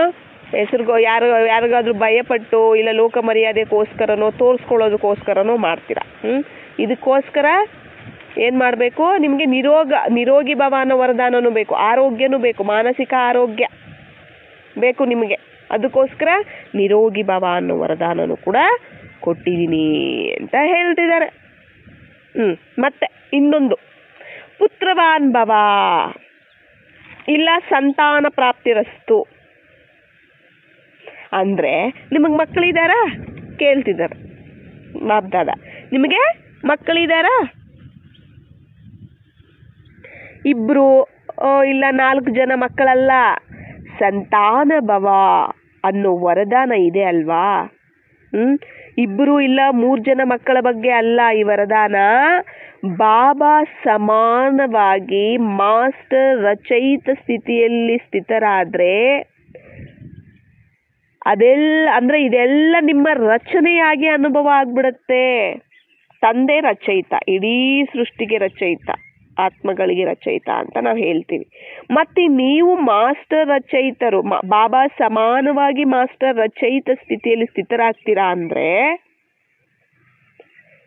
ಯಾರಿಗಾದ್ರೂ ಭಯಪಟ್ಟು ಇಲ್ಲ ಲೋಕ ಮರ್ಯಾದೆಗೋಸ್ಕರನೋ ತೋರಿಸ್ಕೊಳ್ಳೋದಕ್ಕೋಸ್ಕರನೋ ಮಾಡ್ತೀರಾ. ಇದಕ್ಕೋಸ್ಕರ ಏನು ಮಾಡಬೇಕು, ನಿಮಗೆ ನಿರೋಗಿ ಭವ ಅನ್ನೋ ವರದಾನನೂ ಬೇಕು, ಆರೋಗ್ಯನೂ ಬೇಕು, ಮಾನಸಿಕ ಆರೋಗ್ಯ ಬೇಕು ನಿಮಗೆ. ಅದಕ್ಕೋಸ್ಕರ ನಿರೋಗಿ ಭವ ಅನ್ನೋ ವರದಾನನೂ ಕೂಡ ಕೊಟ್ಟಿದ್ದೀನಿ ಅಂತ ಹೇಳ್ತಿದ್ದಾರೆ. ಮತ್ತೆ ಇನ್ನೊಂದು ಪುತ್ರವಾನ್ ಭವ, ಇಲ್ಲ ಸಂತಾನ ಪ್ರಾಪ್ತಿರಸ್ತು ಅಂದರೆ ನಿಮಗೆ ಮಕ್ಕಳಿದ್ದಾರಾ ಕೇಳ್ತಿದ್ದಾರೆ. ಬಾಬ್ದಾದ ನಿಮಗೆ ಮಕ್ಕಳಿದ್ದಾರಾ? 2 ಇಲ್ಲ 4 ಜನ ಮಕ್ಕಳಲ್ಲ, ಸಂತಾನ ಭವ ಅನ್ನೋ ವರದಾನ ಇದೆ ಅಲ್ವಾ. 2 ಇಲ್ಲ 3 ಜನ ಮಕ್ಕಳ ಬಗ್ಗೆ ಅಲ್ಲ ಈ ವರದಾನ. ಬಾಬಾ ಸಮಾನವಾಗಿ ಮಾಸ್ಟರ್ ರಚಯಿತ ಸ್ಥಿತಿಯಲ್ಲಿ ಸ್ಥಿತರಾದ್ರೆ ಇದೆಲ್ಲ ನಿಮ್ಮ ರಚನೆಯಾಗಿ ಅನುಭವ ಆಗ್ಬಿಡತ್ತೆ. ತಂದೆ ರಚಯಿತ, ಇಡೀ ಸೃಷ್ಟಿಗೆ ರಚಯಿತ, ಆತ್ಮಗಳಿಗೆ ರಚಯಿತ ಅಂತ ನಾವು ಹೇಳ್ತೀವಿ. ಮತ್ತೆ ನೀವು ಮಾಸ್ಟರ್ ರಚಯಿತರು, ಬಾಬಾ ಸಮಾನವಾಗಿ ಮಾಸ್ಟರ್ ರಚಯಿತ ಸ್ಥಿತಿಯಲ್ಲಿ ಸ್ಥಿತರಾಗ್ತೀರಾ ಅಂದ್ರೆ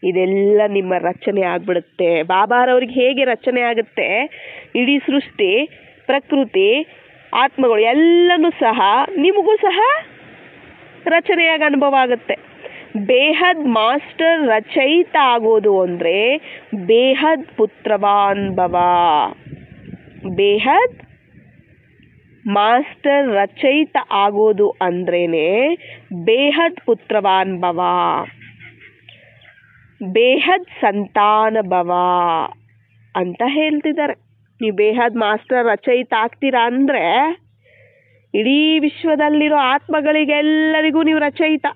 ಇದೆಲ್ಲ ನಿಮ್ಮ ರಚನೆ ಆಗ್ಬಿಡುತ್ತೆ. ಬಾಬಾರವ್ರಿಗೆ ಹೇಗೆ ರಚನೆ ಆಗುತ್ತೆ, ಇಡೀ ಸೃಷ್ಟಿ, ಪ್ರಕೃತಿ, ಆತ್ಮಗಳು ಎಲ್ಲನೂ ಸಹ ನಿಮಗೂ ಸಹ ರಚನೆಯಾಗಿ ಅನುಭವ ಆಗುತ್ತೆ. ಬೇಹದ್ ಮಾಸ್ಟರ್ ರಚಯಿತ ಆಗೋದು ಅಂದರೆ ಬೇಹದ್ ಪುತ್ರವಾನ್ ಭವ. ಬೇಹದ್ ಮಾಸ್ಟರ್ ರಚಯಿತ ಆಗೋದು ಅಂದ್ರೇನೆ ಬೇಹದ್ ಪುತ್ರವಾನ್ ಭವ, ಬೇಹದ್ ಸಂತಾನ ಭವ ಅಂತ ಹೇಳ್ತಿದ್ದಾರೆ. ನೀವು ಬೇಹದ್ ಮಾಸ್ಟರ್ ರಚಯಿತ ಆಗ್ತೀರಾ ಅಂದರೆ ಇಡೀ ವಿಶ್ವದಲ್ಲಿರೋ ಆತ್ಮಗಳಿಗೆಲ್ಲರಿಗೂ ನೀವು ರಚಯಿತ.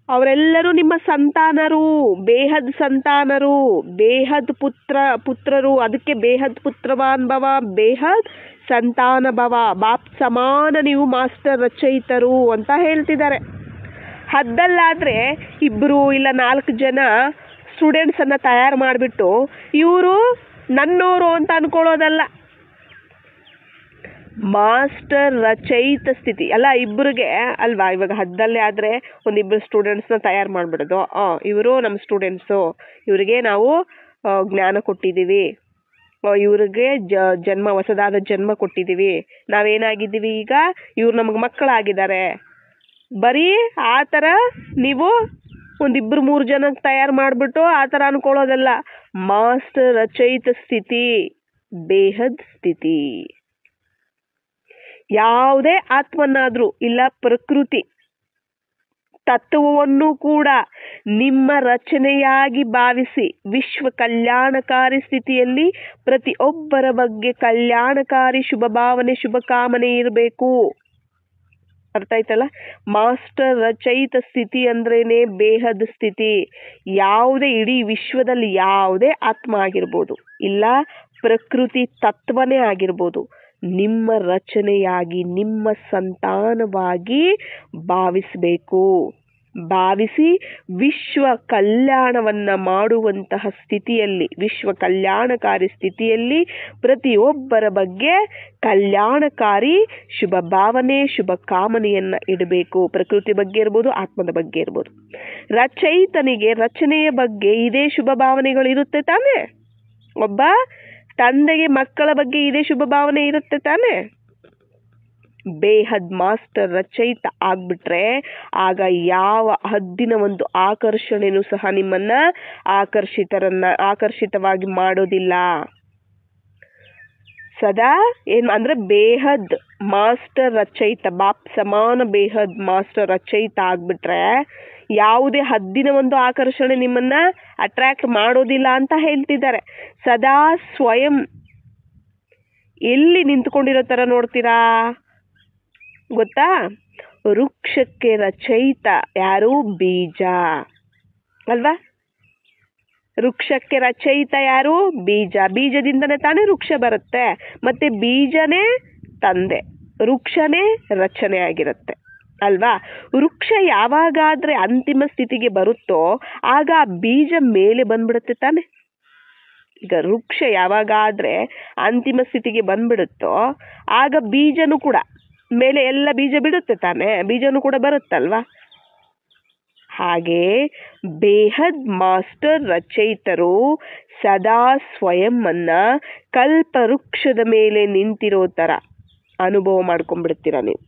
ಅವರೆಲ್ಲರೂ ನಿಮ್ಮ ಸಂತಾನರು, ಬೇಹದ್ ಸಂತಾನರು, ಬೇಹದ್ ಪುತ್ರರು. ಅದಕ್ಕೆ ಬೇಹದ್ ಪುತ್ರವಾನ್ ಭವ, ಬೇಹದ್ ಸಂತಾನ ಭವ. ಬಾಪ್ ಸಮಾನ ನೀವು ಮಾಸ್ಟರ್ ರಚಯಿತರು ಅಂತ ಹೇಳ್ತಿದ್ದಾರೆ. ಹದ್ದಲ್ಲಾದರೆ 2 ಇಲ್ಲ 4 ಜನ ಸ್ಟೂಡೆಂಟ್ಸನ್ನು ತಯಾರು ಮಾಡಿಬಿಟ್ಟು ಇವರು ನನ್ನೋರು ಅಂತ ಅನ್ಕೊಳ್ಳೋದಲ್ಲ. ಮಾಸ್ಟರ್ ರಚಯಿತ ಸ್ಥಿತಿ ಅಲ್ಲ, ಇಬ್ಬರಿಗೆ ಅಲ್ವಾ. ಇವಾಗ ಹದ್ದಲ್ಲೇ ಆದರೆ 1-2 ಸ್ಟೂಡೆಂಟ್ಸ್ನ ತಯಾರು ಮಾಡಿಬಿಡೋದು. ಇವರು ನಮ್ಮ ಸ್ಟೂಡೆಂಟ್ಸು, ಇವರಿಗೆ ನಾವು ಜ್ಞಾನ ಕೊಟ್ಟಿದ್ದೀವಿ, ಇವ್ರಿಗೆ ಹೊಸದಾದ ಜನ್ಮ ಕೊಟ್ಟಿದ್ದೀವಿ, ನಾವೇನಾಗಿದ್ದೀವಿ ಈಗ, ಇವ್ರು ನಮಗೆ ಮಕ್ಕಳಾಗಿದ್ದಾರೆ. ಬರೀ ಆ ಥರ ನೀವು 1-2-3 ಜನಕ್ಕೆ ತಯಾರು ಮಾಡಿಬಿಟ್ಟು ಆ ಥರ ಅನ್ಕೊಳ್ಳೋದಲ್ಲ. ಮಾಸ್ಟರ್ ರಚಯಿತ ಸ್ಥಿತಿ, ಬೇಹದ್ ಸ್ಥಿತಿ. ಯಾವುದೇ ಆತ್ಮನಾದ್ರೂ ಇಲ್ಲ ಪ್ರಕೃತಿ ತತ್ವವನ್ನು ಕೂಡ ನಿಮ್ಮ ರಚನೆಯಾಗಿ ಭಾವಿಸಿ ವಿಶ್ವ ಕಲ್ಯಾಣಕಾರಿ ಸ್ಥಿತಿಯಲ್ಲಿ ಪ್ರತಿಯೊಬ್ಬರ ಬಗ್ಗೆ ಕಲ್ಯಾಣಕಾರಿ ಶುಭ ಭಾವನೆ, ಶುಭ ಕಾಮನೆ ಇರಬೇಕು. ಅರ್ಥ ಆಯ್ತಲ್ಲ? ಮಾಸ್ಟರ್ ರಚಯಿತ ಸ್ಥಿತಿ ಅಂದ್ರೇನೆ ಬೇಹದ್ ಸ್ಥಿತಿ. ಯಾವುದೇ ಇಡೀ ವಿಶ್ವದಲ್ಲಿ ಯಾವುದೇ ಆತ್ಮ ಆಗಿರ್ಬೋದು, ಇಲ್ಲ ಪ್ರಕೃತಿ ತತ್ವನೇ ಆಗಿರ್ಬೋದು, ನಿಮ್ಮ ರಚನೆಯಾಗಿ ನಿಮ್ಮ ಸಂತಾನವಾಗಿ ಭಾವಿಸಬೇಕು. ಭಾವಿಸಿ ವಿಶ್ವ ಕಲ್ಯಾಣವನ್ನ ಮಾಡುವಂತಹ ಸ್ಥಿತಿಯಲ್ಲಿ, ವಿಶ್ವ ಕಲ್ಯಾಣಕಾರಿ ಸ್ಥಿತಿಯಲ್ಲಿ ಪ್ರತಿಯೊಬ್ಬರ ಬಗ್ಗೆ ಕಲ್ಯಾಣಕಾರಿ ಶುಭ ಭಾವನೆ, ಶುಭ ಕಾಮನೆಯನ್ನ ಇಡಬೇಕು. ಪ್ರಕೃತಿ ಬಗ್ಗೆ ಇರ್ಬೋದು, ಆತ್ಮದ ಬಗ್ಗೆ ಇರ್ಬೋದು. ರಚಯಿತನಿಗೆ ರಚನೆಯ ಬಗ್ಗೆ ಇದೇ ಶುಭ ಭಾವನೆಗಳು ಇರುತ್ತೆ ತಾನೆ? ಒಬ್ಬ ತಂದೆಗೆ ಮಕ್ಕಳ ಬಗ್ಗೆ ಇದೇ ಶುಭ ಭಾವನೆ ಇರುತ್ತೆ ತಾನೆ? ಬೇಹದ್ ಮಾಸ್ಟರ್ ರಚಯಿತ ಆಗ್ಬಿಟ್ರೆ ಆಗ ಯಾವ ಹದ್ದಿನ ಒಂದು ಆಕರ್ಷಣೆನೂ ಸಹ ನಿಮ್ಮನ್ನ ಆಕರ್ಷಿತವಾಗಿ ಮಾಡೋದಿಲ್ಲ. ಸದಾ ಅಂದ್ರೆ ಬೇಹದ್ ಮಾಸ್ಟರ್ ರಚಯಿತ, ಬಾಪ್ ಸಮಾನ ಬೇಹದ್ ಮಾಸ್ಟರ್ ರಚಯಿತ ಆಗ್ಬಿಟ್ರೆ ಯಾವುದೇ ಹದ್ದಿನ ಒಂದು ಆಕರ್ಷಣೆ ನಿಮ್ಮನ್ನ ಅಟ್ರಾಕ್ಟ್ ಮಾಡೋದಿಲ್ಲ ಅಂತ ಹೇಳ್ತಿದ್ದಾರೆ. ಸದಾ ಸ್ವಯಂ ಎಲ್ಲಿ ನಿಂತ್ಕೊಂಡಿರೋ ತರ ನೋಡ್ತೀರಾ ಗೊತ್ತಾ? ವೃಕ್ಷಕ್ಕೆ ರಚಯಿತ ಯಾರು? ಬೀಜ ಅಲ್ವಾ? ವೃಕ್ಷಕ್ಕೆ ರಚಯಿತ ಯಾರು? ಬೀಜ. ಬೀಜದಿಂದನೇ ತಾನೇ ವೃಕ್ಷ ಬರುತ್ತೆ. ಮತ್ತೆ ಬೀಜನೇ ತಂದೆ, ವೃಕ್ಷನೇ ರಚನೆ ಆಗಿರುತ್ತೆ ಅಲ್ವಾ? ವೃಕ್ಷ ಯಾವಾಗಾದ್ರೆ ಅಂತಿಮ ಸ್ಥಿತಿಗೆ ಬರುತ್ತೋ ಆಗ ಆ ಬೀಜ ಮೇಲೆ ಬಂದ್ಬಿಡುತ್ತೆ ತಾನೆ. ಈಗ ವೃಕ್ಷ ಯಾವಾಗಾದ್ರೆ ಅಂತಿಮ ಸ್ಥಿತಿಗೆ ಬಂದ್ಬಿಡುತ್ತೋ ಆಗ ಬೀಜನು ಕೂಡ ಮೇಲೆ ಎಲ್ಲ ಬೀಜ ಬಿಡುತ್ತೆ ತಾನೆ, ಬೀಜನು ಕೂಡ ಬರುತ್ತಲ್ವಾ? ಹಾಗೆ ಬೇಹದ್ ಮಾಸ್ಟರ್ ರಚಯಿತರು ಸದಾ ಸ್ವಯಂ ಅನ್ನ ಕಲ್ಪ ವೃಕ್ಷದ ಮೇಲೆ ನಿಂತಿರೋ ತರ ಅನುಭವ ಮಾಡ್ಕೊಂಡ್ಬಿಡ್ತೀರ ನೀವು.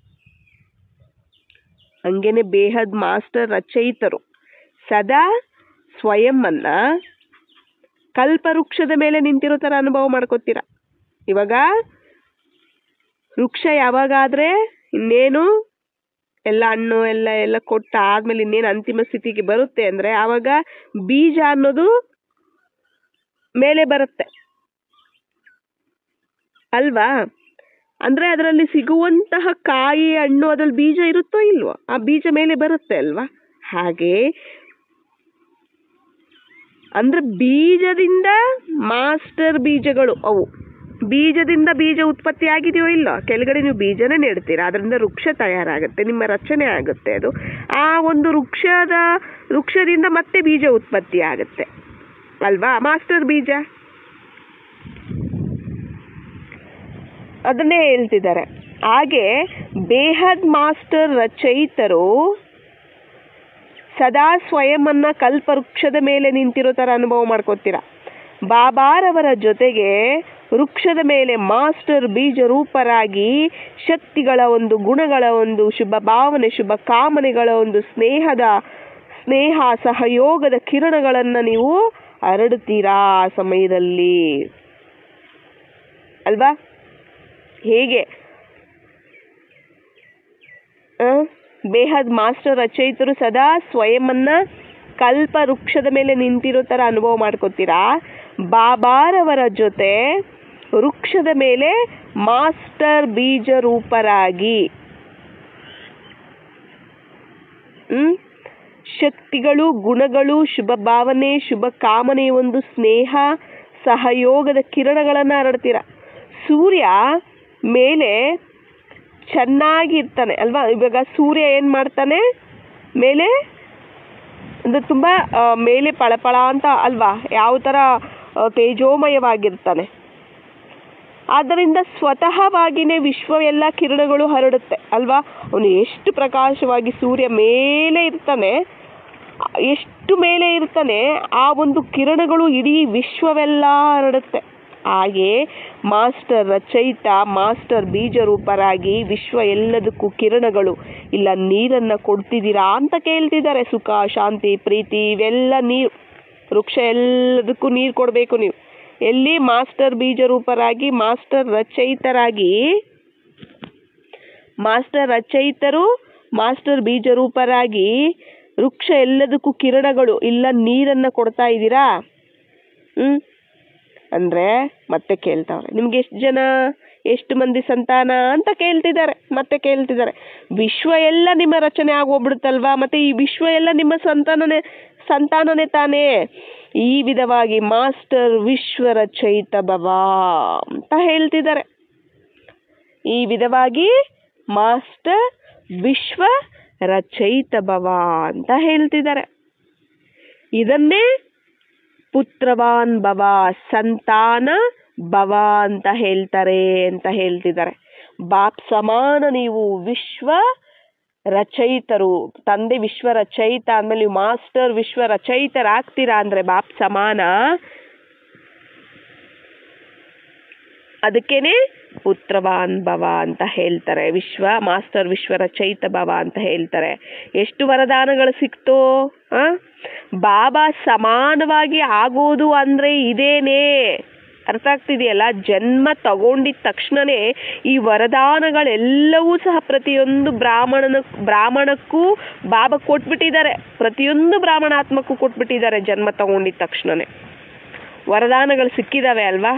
ಹಂಗೇನೆ ಬೇಹದ್ ಮಾಸ್ಟರ್ ರಚಯಿತರು ಸದಾ ಸ್ವಯಂ ಅನ್ನ ಕಲ್ಪ ವೃಕ್ಷದ ಮೇಲೆ ನಿಂತಿರೋ ತರ ಅನುಭವ ಮಾಡ್ಕೋತೀರ. ಇವಾಗ ವೃಕ್ಷ ಯಾವಾಗಾದ್ರೆ ಇನ್ನೇನು ಎಲ್ಲ ಹಣ್ಣು ಎಲ್ಲ ಕೊಟ್ಟ ಆದ್ಮೇಲೆ ಇನ್ನೇನು ಅಂತಿಮ ಸ್ಥಿತಿಗೆ ಬರುತ್ತೆ ಅಂದ್ರೆ ಆವಾಗ ಬೀಜ ಅನ್ನೋದು ಮೇಲೆ ಬರುತ್ತೆ ಅಲ್ವಾ? ಅಂದ್ರೆ ಅದರಲ್ಲಿ ಸಿಗುವಂತಹ ಕಾಯಿ ಹಣ್ಣು ಅದ್ರಲ್ಲಿ ಬೀಜ ಇರುತ್ತೋ ಇಲ್ವೋ, ಆ ಬೀಜ ಮೇಲೆ ಬರುತ್ತೆ ಅಲ್ವಾ? ಹಾಗೆ ಅಂದ್ರೆ ಬೀಜದಿಂದ ಮಾಸ್ಟರ್ ಬೀಜಗಳು ಅವು. ಬೀಜದಿಂದ ಬೀಜ ಉತ್ಪತ್ತಿ ಆಗಿದೆಯೋ ಇಲ್ಲ, ಕೆಳಗಡೆ ನೀವು ಬೀಜನೇ ನೆಡ್ತೀರಾ, ಅದರಿಂದ ವೃಕ್ಷ ತಯಾರಾಗುತ್ತೆ, ನಿಮ್ಮ ರಚನೆ ಆಗುತ್ತೆ. ಅದು ಆ ಒಂದು ವೃಕ್ಷದಿಂದ ಮತ್ತೆ ಬೀಜ ಉತ್ಪತ್ತಿ ಆಗುತ್ತೆ ಅಲ್ವಾ? ಮಾಸ್ಟರ್ ಬೀಜ ಅದನ್ನೇ ಹೇಳ್ತಿದ್ದಾರೆ. ಹಾಗೆ ಬೇಹದ್ ಮಾಸ್ಟರ್ ರಚಯಿತರು ಸದಾ ಸ್ವಯಂನ್ನ ಕಲ್ಪವೃಕ್ಷದ ಮೇಲೆ ನಿಂತಿರೋ ತರ ಅನುಭವ ಮಾಡ್ಕೋತೀರ. ಬಾಬಾರವರ ಜೊತೆಗೆ ವೃಕ್ಷದ ಮೇಲೆ ಮಾಸ್ಟರ್ ಬೀಜ ರೂಪರಾಗಿ ಶಕ್ತಿಗಳ ಒಂದು, ಗುಣಗಳ ಒಂದು, ಶುಭ ಭಾವನೆ, ಶುಭ ಕಾಮನೆಗಳ ಒಂದು, ಸ್ನೇಹ ಸಹಯೋಗದ ಕಿರಣಗಳನ್ನ ನೀವು ಹರಡುತ್ತೀರಾ ಆ ಸಮಯದಲ್ಲಿ ಅಲ್ವಾ? ಹೇಗೆ ಬೇಹದ್ ಮಾಸ್ಟರ್ ರಚಯಿತರು ಸದಾ ಸ್ವಯಂನ್ನ ಕಲ್ಪ ವೃಕ್ಷದ ಮೇಲೆ ನಿಂತಿರೋ ತರ ಅನುಭವ ಮಾಡ್ಕೋತೀರಾ. ಬಾಬಾರವರ ಜೊತೆ ವೃಕ್ಷದ ಮೇಲೆ ಮಾಸ್ಟರ್ ಬೀಜ ರೂಪರಾಗಿ ಶಕ್ತಿಗಳು, ಗುಣಗಳು, ಶುಭ ಭಾವನೆ, ಶುಭ ಕಾಮನೆ, ಒಂದು ಸ್ನೇಹ ಸಹಯೋಗದ ಕಿರಣಗಳನ್ನ ಹರಡ್ತೀರ. ಸೂರ್ಯ ಮೇಲೆ ಚೆನ್ನಾಗಿರ್ತಾನೆ ಅಲ್ವಾ? ಇವಾಗ ಸೂರ್ಯ ಏನ್ ಮಾಡ್ತಾನೆ? ಮೇಲೆ ಅಂದ್ರೆ ತುಂಬಾ ಮೇಲೆ ಪಳಪಳ ಅಂತ ಅಲ್ವಾ? ಯಾವ ತರ ತೇಜೋಮಯವಾಗಿರ್ತಾನೆ. ಆದ್ದರಿಂದ ಸ್ವತಃವಾಗಿನೇ ವಿಶ್ವ ಎಲ್ಲ ಕಿರಣಗಳು ಹರಡುತ್ತೆ ಅಲ್ವಾ? ಅವನು ಎಷ್ಟು ಪ್ರಕಾಶವಾಗಿ ಸೂರ್ಯ ಮೇಲೆ ಇರ್ತಾನೆ, ಎಷ್ಟು ಮೇಲೆ ಇರ್ತಾನೆ, ಆ ಒಂದು ಕಿರಣಗಳು ಇಡೀ ವಿಶ್ವವೆಲ್ಲ ಹರಡುತ್ತೆ. ಹಾಗೆ ಮಾಸ್ಟರ್ ರಚಯಿತ, ಮಾಸ್ಟರ್ ಬೀಜ ರೂಪರಾಗಿ ವಿಶ್ವ ಎಲ್ಲದಕ್ಕೂ ಕಿರಣಗಳು, ಇಲ್ಲ ನೀರನ್ನ ಕೊಡ್ತಿದ್ದೀರಾ ಅಂತ ಕೇಳ್ತಿದ್ದಾರೆ. ಸುಖ, ಶಾಂತಿ, ಪ್ರೀತಿ ಇವೆಲ್ಲ ನೀರು. ವೃಕ್ಷ ಎಲ್ಲದಕ್ಕೂ ನೀರು ಕೊಡಬೇಕು ನೀವು. ಎಲ್ಲಿ? ಮಾಸ್ಟರ್ ಬೀಜ ರೂಪರಾಗಿ, ಮಾಸ್ಟರ್ ರಚಯಿತರಾಗಿ, ಮಾಸ್ಟರ್ ರಚಯಿತರು ಮಾಸ್ಟರ್ ಬೀಜ ರೂಪರಾಗಿ ವೃಕ್ಷ ಎಲ್ಲದಕ್ಕೂ ಕಿರಣಗಳು, ಇಲ್ಲ ನೀರನ್ನ ಕೊಡ್ತಾ ಇದ್ದೀರಾ ಅಂದ್ರೆ ಮತ್ತೆ ಕೇಳ್ತಾವ್ರೆ, ನಿಮ್ಗೆ ಎಷ್ಟು ಮಂದಿ ಸಂತಾನ ಅಂತ ಮತ್ತೆ ಕೇಳ್ತಿದ್ದಾರೆ. ವಿಶ್ವ ಎಲ್ಲ ನಿಮ್ಮ ರಚನೆ ಆಗೋಗ್ಬಿಡುತ್ತಲ್ವಾ? ಮತ್ತೆ ಈ ವಿಶ್ವ ಎಲ್ಲ ನಿಮ್ಮ ಸಂತಾನನೇ ತಾನೇ. ಈ ವಿಧವಾಗಿ ಮಾಸ್ಟರ್ ವಿಶ್ವ ರಚಯಿತ ಭವ ಅಂತ ಹೇಳ್ತಿದ್ದಾರೆ. ಈ ವಿಧವಾಗಿ ಮಾಸ್ಟರ್ ವಿಶ್ವ ರಚಯಿತ ಭವ ಅಂತ ಹೇಳ್ತಿದ್ದಾರೆ. ಇದನ್ನೇ ಪುತ್ರವಾನ್ ಭವ, ಸಂತಾನ ಭವ ಅಂತ ಹೇಳ್ತಿದ್ದಾರೆ. ಬಾಪ್ ಸಮಾನ ನೀವು ವಿಶ್ವ ರಚಯಿತರು. ತಂದೆ ವಿಶ್ವ ರಚಯಿತ ಅಂದ್ಮೇಲೆ ನೀವು ಮಾಸ್ಟರ್ ವಿಶ್ವ ರಚಯಿತರಾಗ್ತೀರಾ ಅಂದ್ರೆ ಬಾಪ್ ಸಮಾನ. ಅದಕ್ಕೇನೆ ಪುತ್ರವಾನ್ ಭವ ಅಂತ ಹೇಳ್ತಾರೆ. ಮಾಸ್ಟರ್ ವಿಶ್ವ ರಚಯಿತ ಭವ ಅಂತ ಹೇಳ್ತಾರೆ. ಎಷ್ಟು ವರದಾನಗಳು ಸಿಕ್ತೋ. ಬಾಬಾ ಸಮಾನವಾಗಿ ಆಗೋದು ಅಂದ್ರೆ ಇದೇನೇ. ಅರ್ಥ ಆಗ್ತಿದೆಯಲ್ಲ? ಜನ್ಮ ತಗೊಂಡಿದ ತಕ್ಷಣನೇ ಈ ವರದಾನಗಳೆಲ್ಲವೂ ಸಹ ಪ್ರತಿಯೊಂದು ಬ್ರಾಹ್ಮಣಕ್ಕೂ ಬಾಬಾ ಕೊಟ್ಬಿಟ್ಟಿದ್ದಾರೆ. ಪ್ರತಿಯೊಂದು ಬ್ರಾಹ್ಮಣಾತ್ಮಕ್ಕೂ ಕೊಟ್ಬಿಟ್ಟಿದ್ದಾರೆ. ಜನ್ಮ ತಗೊಂಡಿದ ತಕ್ಷಣನೇ ವರದಾನಗಳು ಸಿಕ್ಕಿದಾವೆ ಅಲ್ವಾ?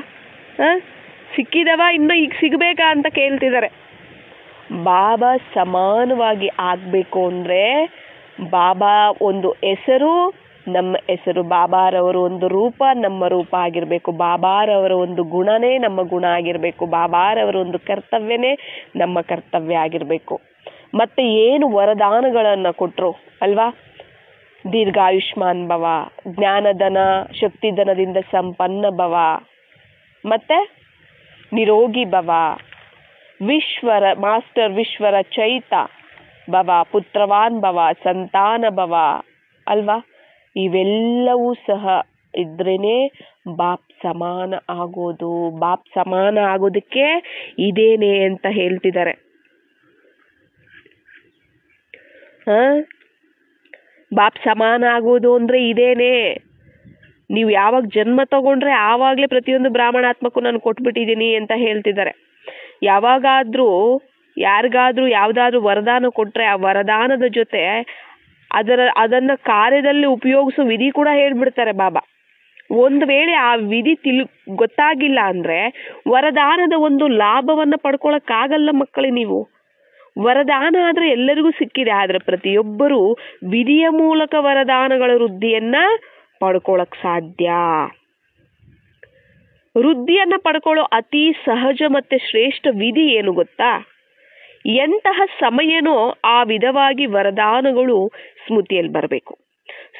ಸಿಕ್ಕಿದವ ಇನ್ನು ಈಗ ಸಿಗಬೇಕಾ ಅಂತ ಕೇಳ್ತಿದ್ದಾರೆ. ಬಾಬಾ ಸಮಾನವಾಗಿ ಆಗ್ಬೇಕು ಅಂದ್ರೆ ಬಾಬಾ ಒಂದು ಹೆಸರು ನಮ್ಮ ಹೆಸರು, ಬಾಬಾರವರು ಒಂದು ರೂಪ ನಮ್ಮ ರೂಪ ಆಗಿರ್ಬೇಕು, ಬಾಬಾರವರ ಒಂದು ಗುಣನೇ ನಮ್ಮ ಗುಣ ಆಗಿರ್ಬೇಕು, ಬಾಬಾರವರ ಒಂದು ಕರ್ತವ್ಯನೇ ನಮ್ಮ ಕರ್ತವ್ಯ ಆಗಿರ್ಬೇಕು. ಮತ್ತೆ ಏನು ವರದಾನಗಳನ್ನ ಕೊಟ್ರು ಅಲ್ವಾ? ದೀರ್ಘಾಯುಷ್ಮಾನ್ ಭವ, ಜ್ಞಾನಧನ ಶಕ್ತಿಧನದಿಂದ ಸಂಪನ್ನ ಭವ, ಮತ್ತೆ ನಿರೋಗಿ ಭವ, ಮಾಸ್ಟರ್ ವಿಶ್ವರ ಚೈತ ಭವ, ಪುತ್ರವಾನ್ ಭವ, ಸಂತಾನ ಭವ ಅಲ್ವಾ? ಇವೆಲ್ಲವೂ ಸಹ ಇದ್ರೇನೆ ಬಾಪ್ ಸಮಾನ ಆಗೋದು. ಬಾಪ್ ಸಮಾನ ಆಗೋದಕ್ಕೆ ಇದೇನೆ ಅಂತ ಹೇಳ್ತಿದ್ದಾರೆ. ಬಾಪ್ ಸಮಾನ ಆಗೋದು ಅಂದ್ರೆ ಇದೇನೆ. ನೀವು ಯಾವಾಗ ಜನ್ಮ ತಗೊಂಡ್ರೆ ಆವಾಗ್ಲೇ ಪ್ರತಿಯೊಂದು ಬ್ರಾಹ್ಮಣಾತ್ಮಕ್ಕೂ ನಾನು ಕೊಟ್ಬಿಟ್ಟಿದ್ದೀನಿ ಅಂತ ಹೇಳ್ತಿದ್ದಾರೆ. ಯಾವಾಗಾದ್ರೂ ಯಾರಿಗಾದ್ರೂ ಯಾವ್ದಾದ್ರು ವರದಾನ ಕೊಟ್ರೆ ಆ ವರದಾನದ ಜೊತೆ ಅದನ್ನ ಕಾರ್ಯದಲ್ಲಿ ಉಪಯೋಗಿಸೋ ವಿಧಿ ಕೂಡ ಹೇಳ್ಬಿಡ್ತಾರೆ ಬಾಬಾ. ಒಂದು ವೇಳೆ ಆ ವಿಧಿ ಗೊತ್ತಾಗಿಲ್ಲ ಅಂದ್ರೆ ವರದಾನದ ಒಂದು ಲಾಭವನ್ನ ಪಡ್ಕೊಳಕ್ಕಾಗಲ್ಲ ಮಕ್ಕಳೇ. ನೀವು ವರದಾನ ಆದ್ರೆ ಎಲ್ಲರಿಗೂ ಸಿಕ್ಕಿದೆ, ಆದ್ರೆ ಪ್ರತಿಯೊಬ್ಬರು ವಿಧಿಯ ಮೂಲಕ ವರದಾನಗಳ ವೃದ್ಧಿಯನ್ನ ಪಡ್ಕೊಳಕ್ ಸಾಧ್ಯ. ವೃದ್ಧಿಯನ್ನ ಪಡ್ಕೊಳ್ಳೋ ಅತಿ ಸಹಜ ಮತ್ತೆ ಶ್ರೇಷ್ಠ ವಿಧಿ ಏನು ಗೊತ್ತಾ? ಎಂತಹ ಸಮಯನೋ ಆ ವಿಧವಾಗಿ ವರದಾನಗಳು ಸ್ಮೃತಿಯಲ್ಲಿ ಬರಬೇಕು.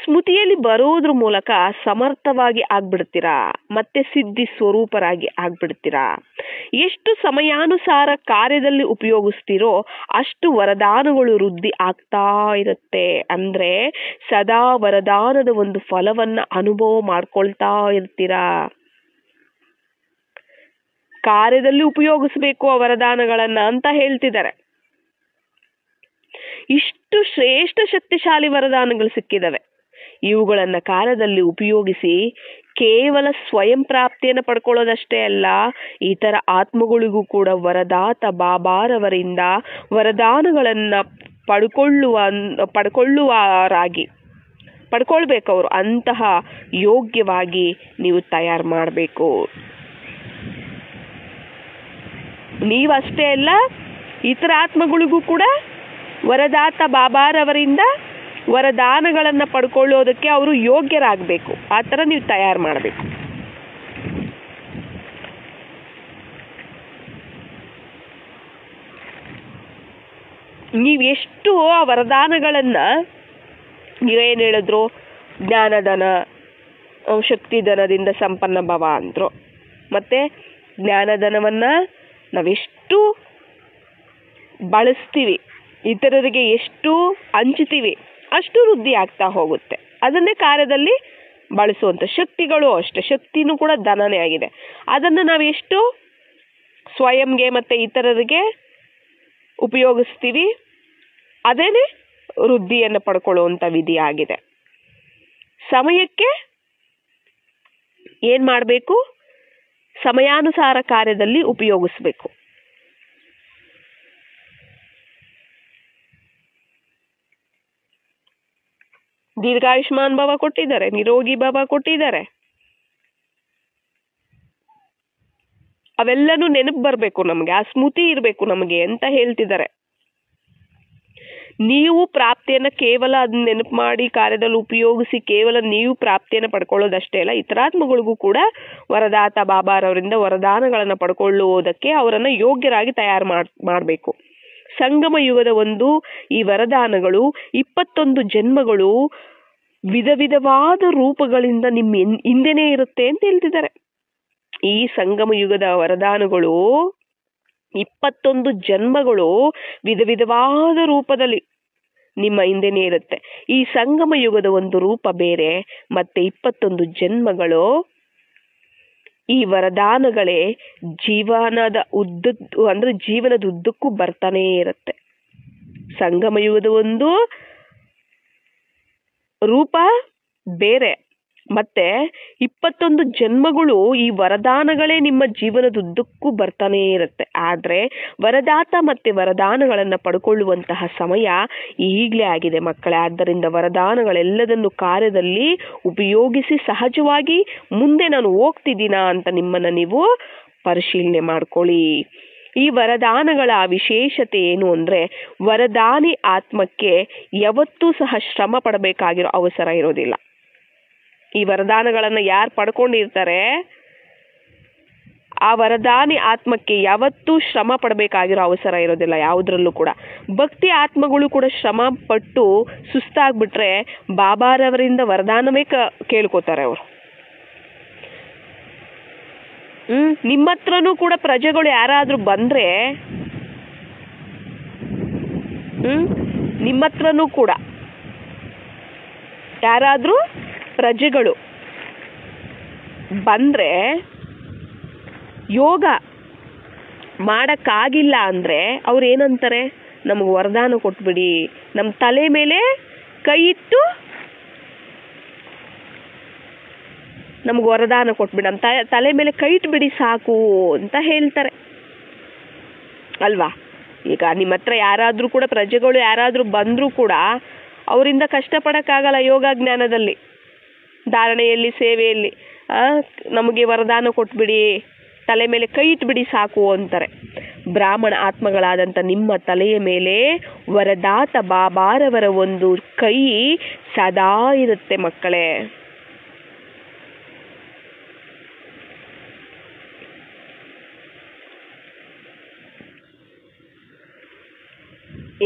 ಸ್ಮೃತಿಯಲ್ಲಿ ಬರೋದ್ರ ಮೂಲಕ ಸಮರ್ಥವಾಗಿ ಆಗ್ಬಿಡ್ತೀರಾ, ಮತ್ತೆ ಸಿದ್ಧಿ ಸ್ವರೂಪರಾಗಿ ಆಗ್ಬಿಡ್ತೀರಾ. ಎಷ್ಟು ಸಮಯಾನುಸಾರ ಕಾರ್ಯದಲ್ಲಿ ಉಪಯೋಗಿಸ್ತೀರೋ ಅಷ್ಟು ವರದಾನಗಳು ವೃದ್ಧಿ ಆಗ್ತಾ ಇರುತ್ತೆ. ಅಂದ್ರೆ ಸದಾ ವರದಾನದ ಒಂದು ಫಲವನ್ನ ಅನುಭವ ಮಾಡ್ಕೊಳ್ತಾ ಇರ್ತೀರಾ. ಕಾರ್ಯದಲ್ಲಿ ಉಪಯೋಗಿಸ್ಬೇಕು ಆ ವರದಾನಗಳನ್ನ ಅಂತ ಹೇಳ್ತಿದ್ದಾರೆ. ಇಷ್ಟು ಶ್ರೇಷ್ಠ ಶಕ್ತಿಶಾಲಿ ವರದಾನಗಳು ಸಿಕ್ಕಿದವೆ. ಇವುಗಳನ್ನ ಕಾರ್ಯದಲ್ಲಿ ಉಪಯೋಗಿಸಿ ಕೇವಲ ಸ್ವಯಂ ಪ್ರಾಪ್ತಿಯನ್ನು ಪಡ್ಕೊಳ್ಳೋದಷ್ಟೇ ಅಲ್ಲ, ಇತರ ಆತ್ಮಗಳಿಗೂ ಕೂಡ ವರದಾತ ಬಾಬಾರವರಿಂದ ವರದಾನಗಳನ್ನ ಪಡ್ಕೊಳ್ಬೇಕವರು. ಅಂತಹ ಯೋಗ್ಯವಾಗಿ ನೀವು ತಯಾರು ಮಾಡಬೇಕು. ನೀವಷ್ಟೇ ಅಲ್ಲ, ಇತರ ಆತ್ಮಗಳಿಗೂ ಕೂಡ ವರದಾತ ಬಾಬಾರವರಿಂದ ವರದಾನಗಳನ್ನ ಪಡ್ಕೊಳ್ಳೋದಕ್ಕೆ ಅವರು ಯೋಗ್ಯರಾಗಬೇಕು. ಆ ಥರ ನೀವು ತಯಾರು ಮಾಡಬೇಕು. ನೀವೆಷ್ಟು ಆ ವರದಾನಗಳನ್ನ ನೀವೇನು ಹೇಳಿದ್ರು, ಜ್ಞಾನಧನ ಶಕ್ತಿಧನದಿಂದ ಸಂಪನ್ನ ಭವ ಅಂದ್ರು. ಮತ್ತೆ ಜ್ಞಾನಧನವನ್ನ ನಾವೆಷ್ಟು ಬಳಸ್ತೀವಿ, ಇತರರಿಗೆ ಎಷ್ಟು ಹಂಚ್ತೀವಿ ಅಷ್ಟು ವೃದ್ಧಿ ಆಗ್ತಾ ಹೋಗುತ್ತೆ. ಅದನ್ನೇ ಕಾರ್ಯದಲ್ಲಿ ಬಳಸುವಂಥ ಶಕ್ತಿಗಳು ಅಷ್ಟೇ. ಶಕ್ತಿನೂ ಕೂಡ ಧನನೇ ಆಗಿದೆ. ಅದನ್ನು ನಾವು ಎಷ್ಟು ಸ್ವಯಂಗೆ ಮತ್ತೆ ಇತರರಿಗೆ ಉಪಯೋಗಿಸ್ತೀವಿ ಅದೇನೆ ವೃದ್ಧಿಯನ್ನು ಪಡ್ಕೊಳ್ಳುವಂಥ ವಿಧಿ ಆಗಿದೆ. ಸಮಯಕ್ಕೆ ಏನ್ ಮಾಡಬೇಕು? ಸಮಯಾನುಸಾರ ಕಾರ್ಯದಲ್ಲಿ ಉಪಯೋಗಿಸ್ಬೇಕು. ದೀರ್ಘಾಯುಷ್ಮಾನ್ ಭವ ಕೊಟ್ಟಿದ್ದಾರೆ, ನಿರೋಗಿ ಭವ ಕೊಟ್ಟಿದ್ದಾರೆ. ಅವೆಲ್ಲನೂ ನೆನಪು ಬರಬೇಕು ನಮಗೆ, ಆ ಸ್ಮೃತಿ ಇರಬೇಕು ನಮಗೆ ಅಂತ ಹೇಳ್ತಿದ್ದಾರೆ. ನೀವು ಪ್ರಾಪ್ತಿಯನ್ನ ಕೇವಲ ಅದನ್ನ ನೆನಪು ಮಾಡಿ ಕಾರ್ಯದಲ್ಲಿ ಉಪಯೋಗಿಸಿ ಕೇವಲ ನೀವು ಪ್ರಾಪ್ತಿಯನ್ನು ಪಡ್ಕೊಳ್ಳೋದಷ್ಟೇ ಅಲ್ಲ, ಇತರಾತ್ಮಗಳಿಗೂ ಕೂಡ ವರದಾತ ಬಾಬಾರವರಿಂದ ವರದಾನಗಳನ್ನ ಪಡ್ಕೊಳ್ಳುವುದಕ್ಕೆ ಅವರನ್ನ ಯೋಗ್ಯರಾಗಿ ತಯಾರು ಮಾಡಬೇಕು. ಸಂಗಮ ಯುಗದ ಒಂದು ಈ ವರದಾನಗಳು 21 ಜನ್ಮಗಳು ವಿಧ ವಿಧವಾದ ರೂಪಗಳಿಂದ ನಿಮ್ಮ ಹಿಂದೆನೇ ಇರುತ್ತೆ ಅಂತ ಹೇಳ್ತಿದ್ದಾರೆ. ಈ ಸಂಗಮ ಯುಗದ ವರದಾನಗಳು 21 ಜನ್ಮಗಳು ವಿಧ ವಿಧವಾದ ರೂಪದಲ್ಲಿ ನಿಮ್ಮ ಹಿಂದೆನೇ ಇರುತ್ತೆ. ಈ ಸಂಗಮ ಯುಗದ ಒಂದು ರೂಪ ಬೇರೆ, ಮತ್ತೆ 21 ಜನ್ಮಗಳು ಈ ವರದಾನಗಳೇ ಜೀವನದ ಉದ್ದಕ್ಕೂ ಬರ್ತಾನೆ ಇರುತ್ತೆ. ಸಂಗಮ ಯುಗದ ಒಂದು ರೂಪ ಬೇರೆ, ಮತ್ತೆ 21 ಜನ್ಮಗಳು ಈ ವರದಾನಗಳೇ ನಿಮ್ಮ ಜೀವನದುದ್ದಕ್ಕೂ ಬರ್ತಾನೆ ಇರುತ್ತೆ. ಆದ್ರೆ ವರದಾತ ಮತ್ತೆ ವರದಾನಗಳನ್ನ ಪಡ್ಕೊಳ್ಳುವಂತಹ ಸಮಯ ಈಗಲೇ ಆಗಿದೆ ಮಕ್ಕಳೇ. ಆದ್ದರಿಂದ ವರದಾನಗಳೆಲ್ಲದನ್ನು ಕಾರ್ಯದಲ್ಲಿ ಉಪಯೋಗಿಸಿ ಸಹಜವಾಗಿ ಮುಂದೆ ನಾನು ಹೋಗ್ತಿದ್ದೀನಾ ಅಂತ ನಿಮ್ಮನ್ನ ನೀವು ಪರಿಶೀಲನೆ ಮಾಡ್ಕೊಳ್ಳಿ. ಈ ವರದಾನಗಳ ವಿಶೇಷತೆ ಏನು ಅಂದ್ರೆ, ವರದಾನಿ ಆತ್ಮಕ್ಕೆ ಯಾವತ್ತೂ ಸಹ ಶ್ರಮ ಪಡಬೇಕಾಗಿರೋ ಅವಸರ ಇರೋದಿಲ್ಲ. ಈ ವರದಾನಗಳನ್ನ ಯಾರು ಪಡ್ಕೊಂಡಿರ್ತಾರೆ ಆ ವರದಾನಿ ಆತ್ಮಕ್ಕೆ ಯಾವತ್ತೂ ಶ್ರಮ ಪಡಬೇಕಾಗಿರೋ ಅವಸರ ಇರೋದಿಲ್ಲ ಯಾವುದ್ರಲ್ಲೂ ಕೂಡ. ಭಕ್ತಿ ಆತ್ಮಗಳು ಕೂಡ ಶ್ರಮ ಪಟ್ಟು ಸುಸ್ತಾಗ್ಬಿಟ್ರೆ ಬಾಬಾರವರಿಂದ ವರದಾನವೇ ಕೇಳ್ಕೊತಾರೆ ಅವರು. ನಿಮ್ಮ ಹತ್ರನೂ ಕೂಡ ಪ್ರಜೆಗಳು ಯಾರಾದ್ರೂ ಬಂದ್ರೆ ನಿಮ್ಮ ಹತ್ರನೂ ಕೂಡ ಯಾರಾದ್ರೂ ಪ್ರಜೆಗಳು ಬಂದ್ರೆ ಯೋಗ ಮಾಡಕ್ಕಾಗಿಲ್ಲ ಅಂದ್ರೆ ಅವ್ರು ಏನಂತಾರೆ, ನಮ್ಗೆ ವರದಾನ ಕೊಟ್ಬಿಡಿ, ನಮ್ಮ ತಲೆ ಮೇಲೆ ಕೈ ಇಟ್ಟು ನಮ್ಗೆ ವರದಾನ ಕೊಟ್ಬಿಡಿ, ನಮ್ಮ ತಲೆ ಮೇಲೆ ಕೈ ಇಟ್ಬಿಡಿ ಸಾಕು ಅಂತ ಹೇಳ್ತಾರೆ ಅಲ್ವಾ. ಈಗ ನಿಮ್ಮ ಹತ್ರ ಯಾರಾದ್ರೂ ಕೂಡ ಪ್ರಜೆಗಳು ಯಾರಾದ್ರೂ ಬಂದ್ರೂ ಕೂಡ ಅವರಿಂದ ಕಷ್ಟಪಡಕ್ಕಾಗಲ್ಲ ಯೋಗ ಜ್ಞಾನದಲ್ಲಿ, ಧಾರಣೆಯಲ್ಲಿ, ಸೇವೆಯಲ್ಲಿ. ನಮಗೆ ವರದಾನ ಕೊಟ್ಬಿಡಿ, ತಲೆ ಮೇಲೆ ಕೈ ಇಟ್ಬಿಡಿ ಸಾಕು ಅಂತಾರೆ. ಬ್ರಾಹ್ಮಣ ಆತ್ಮಗಳಾದಂಥ ನಿಮ್ಮ ತಲೆಯ ಮೇಲೆ ವರದಾತ ಬಾಬಾರವರ ಒಂದು ಕೈ ಸದಾ ಇರುತ್ತೆ ಮಕ್ಕಳೇ.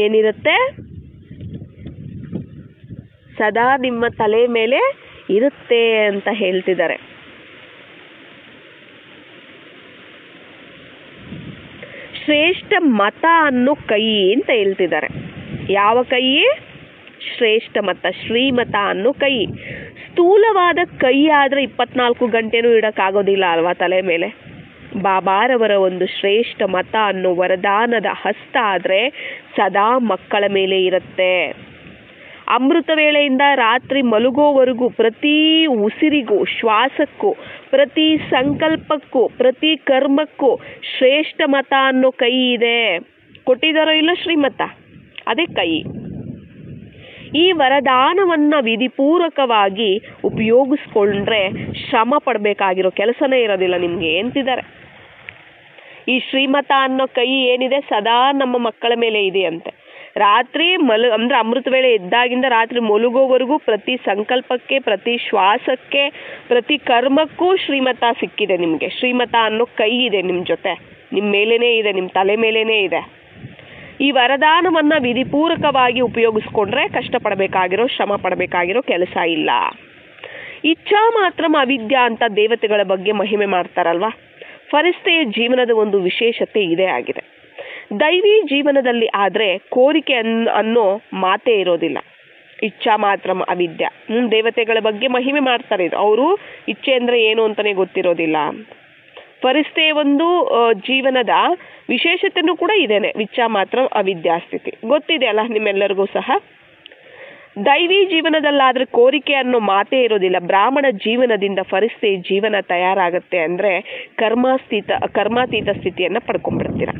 ಏನಿರುತ್ತೆ, ಸದಾ ನಿಮ್ಮ ತಲೆ ಮೇಲೆ ಇರುತ್ತೆ ಅಂತ ಹೇಳ್ತಿದ್ದಾರೆ. ಶ್ರೇಷ್ಠ ಮತ ಅನ್ನೋ ಕೈ ಅಂತ ಹೇಳ್ತಿದ್ದಾರೆ. ಯಾವ ಕೈ? ಶ್ರೇಷ್ಠ ಮತ, ಶ್ರೀಮತ ಅನ್ನೋ ಕೈ. ಸ್ಥೂಲವಾದ ಕೈ ಆದ್ರೆ 24 ಗಂಟೆನೂ ಇಡಕ್ಕಾಗೋದಿಲ್ಲ ಅಲ್ವಾ ತಲೆ ಮೇಲೆ. ಬಾಬಾರವರ ಒಂದು ಶ್ರೇಷ್ಠ ಮತ ಅನ್ನೋ ವರದಾನದ ಹಸ್ತ ಆದ್ರೆ ಸದಾ ಮಕ್ಕಳ ಮೇಲೆ ಇರುತ್ತೆ. ಅಮೃತ ವೇಳೆಯಿಂದ ರಾತ್ರಿ ಮಲಗೋವರೆಗೂ ಪ್ರತಿ ಉಸಿರಿಗೂ, ಶ್ವಾಸಕ್ಕೂ, ಪ್ರತಿ ಸಂಕಲ್ಪಕ್ಕೂ, ಪ್ರತಿ ಕರ್ಮಕ್ಕೂ ಶ್ರೇಷ್ಠ ಮತ ಅನ್ನೋ ಕೈ ಇದೆ. ಕೊಟ್ಟಿದಾರೋ ಇಲ್ಲ ಶ್ರೀಮತ, ಅದೇ ಕೈ. ಈ ವರದಾನವನ್ನ ವಿಧಿಪೂರ್ವಕವಾಗಿ ಉಪಯೋಗಿಸ್ಕೊಂಡ್ರೆ ಶ್ರಮ ಪಡಬೇಕಾಗಿರೋ ಕೆಲಸನೇ ಇರೋದಿಲ್ಲ ನಿಮ್ಗೆ ಅಂತಿದ್ದಾರೆ. ಈ ಶ್ರೀಮತ ಅನ್ನೋ ಕೈ ಏನಿದೆ ಸದಾ ನಮ್ಮ ಮಕ್ಕಳ ಮೇಲೆ ಇದೆ ಅಂತೆ. ರಾತ್ರಿ ಅಂದ್ರೆ ಅಮೃತ ವೇಳೆ ಎದ್ದಾಗಿಂದ ರಾತ್ರಿ ಮಲಗೋವರೆಗೂ ಪ್ರತಿ ಸಂಕಲ್ಪಕ್ಕೆ, ಪ್ರತಿ ಶ್ವಾಸಕ್ಕೆ, ಪ್ರತಿ ಕರ್ಮಕ್ಕೂ ಶ್ರೀಮತ ಸಿಕ್ಕಿದೆ ನಿಮ್ಗೆ. ಶ್ರೀಮತ ಅನ್ನೋ ಕೈ ಇದೆ ನಿಮ್ ಜೊತೆ, ನಿಮ್ ಮೇಲೇನೆ ಇದೆ, ನಿಮ್ ತಲೆ ಮೇಲೇನೆ ಇದೆ. ಈ ವರದಾನವನ್ನ ವಿಧಿಪೂರ್ವಕವಾಗಿ ಉಪಯೋಗಿಸ್ಕೊಂಡ್ರೆ ಕಷ್ಟಪಡಬೇಕಾಗಿರೋ, ಶ್ರಮ ಪಡಬೇಕಾಗಿರೋ ಕೆಲಸ ಇಲ್ಲ. ಇಚ್ಛಾ ಮಾತ್ರ ಅವಿದ್ಯಾ ಅಂತ ದೇವತೆಗಳ ಬಗ್ಗೆ ಮಹಿಮೆ ಮಾಡ್ತಾರಲ್ವಾ. ಫರಿಸ್ತೆಯ ಜೀವನದ ಒಂದು ವಿಶೇಷತೆ ಇದೇ ಆಗಿದೆ. ದೈವಿ ಜೀವನದಲ್ಲಿ ಆದ್ರೆ ಕೋರಿಕೆ ಅನ್ನೋ ಮಾತೇ ಇರೋದಿಲ್ಲ. ಇಚ್ಛಾ ಮಾತ್ರ ಅವಿದ್ಯಾ. ದೇವತೆಗಳ ಬಗ್ಗೆ ಮಹಿಮೆ ಮಾಡ್ತಾರೆ, ಅವರು ಇಚ್ಛೆ ಅಂದ್ರೆ ಏನು ಅಂತಾನೆ ಗೊತ್ತಿರೋದಿಲ್ಲ. ಫರಿಸ್ತೆಯ ಒಂದು ಜೀವನದ ವಿಶೇಷತೆನೂ ಕೂಡ ಇದೇನೆ, ಇಚ್ಛಾ ಮಾತ್ರ ಅವಿದ್ಯಾ ಸ್ಥಿತಿ. ಗೊತ್ತಿದೆ ಅಲ್ಲ ನಿಮ್ಮೆಲ್ಲರಿಗೂ ಸಹ. ದೈವಿ ಜೀವನದಲ್ಲಾದ್ರೆ ಕೋರಿಕೆ ಅನ್ನೋ ಮಾತೇ ಇರೋದಿಲ್ಲ. ಬ್ರಾಹ್ಮಣ ಜೀವನದಿಂದ ಫರಿಸ್ತೆ ಜೀವನ ತಯಾರಾಗತ್ತೆ ಅಂದ್ರೆ ಕರ್ಮಾತೀತ ಸ್ಥಿತಿಯನ್ನ ಪಡ್ಕೊಂಡ್ಬಿಡ್ತೀರ.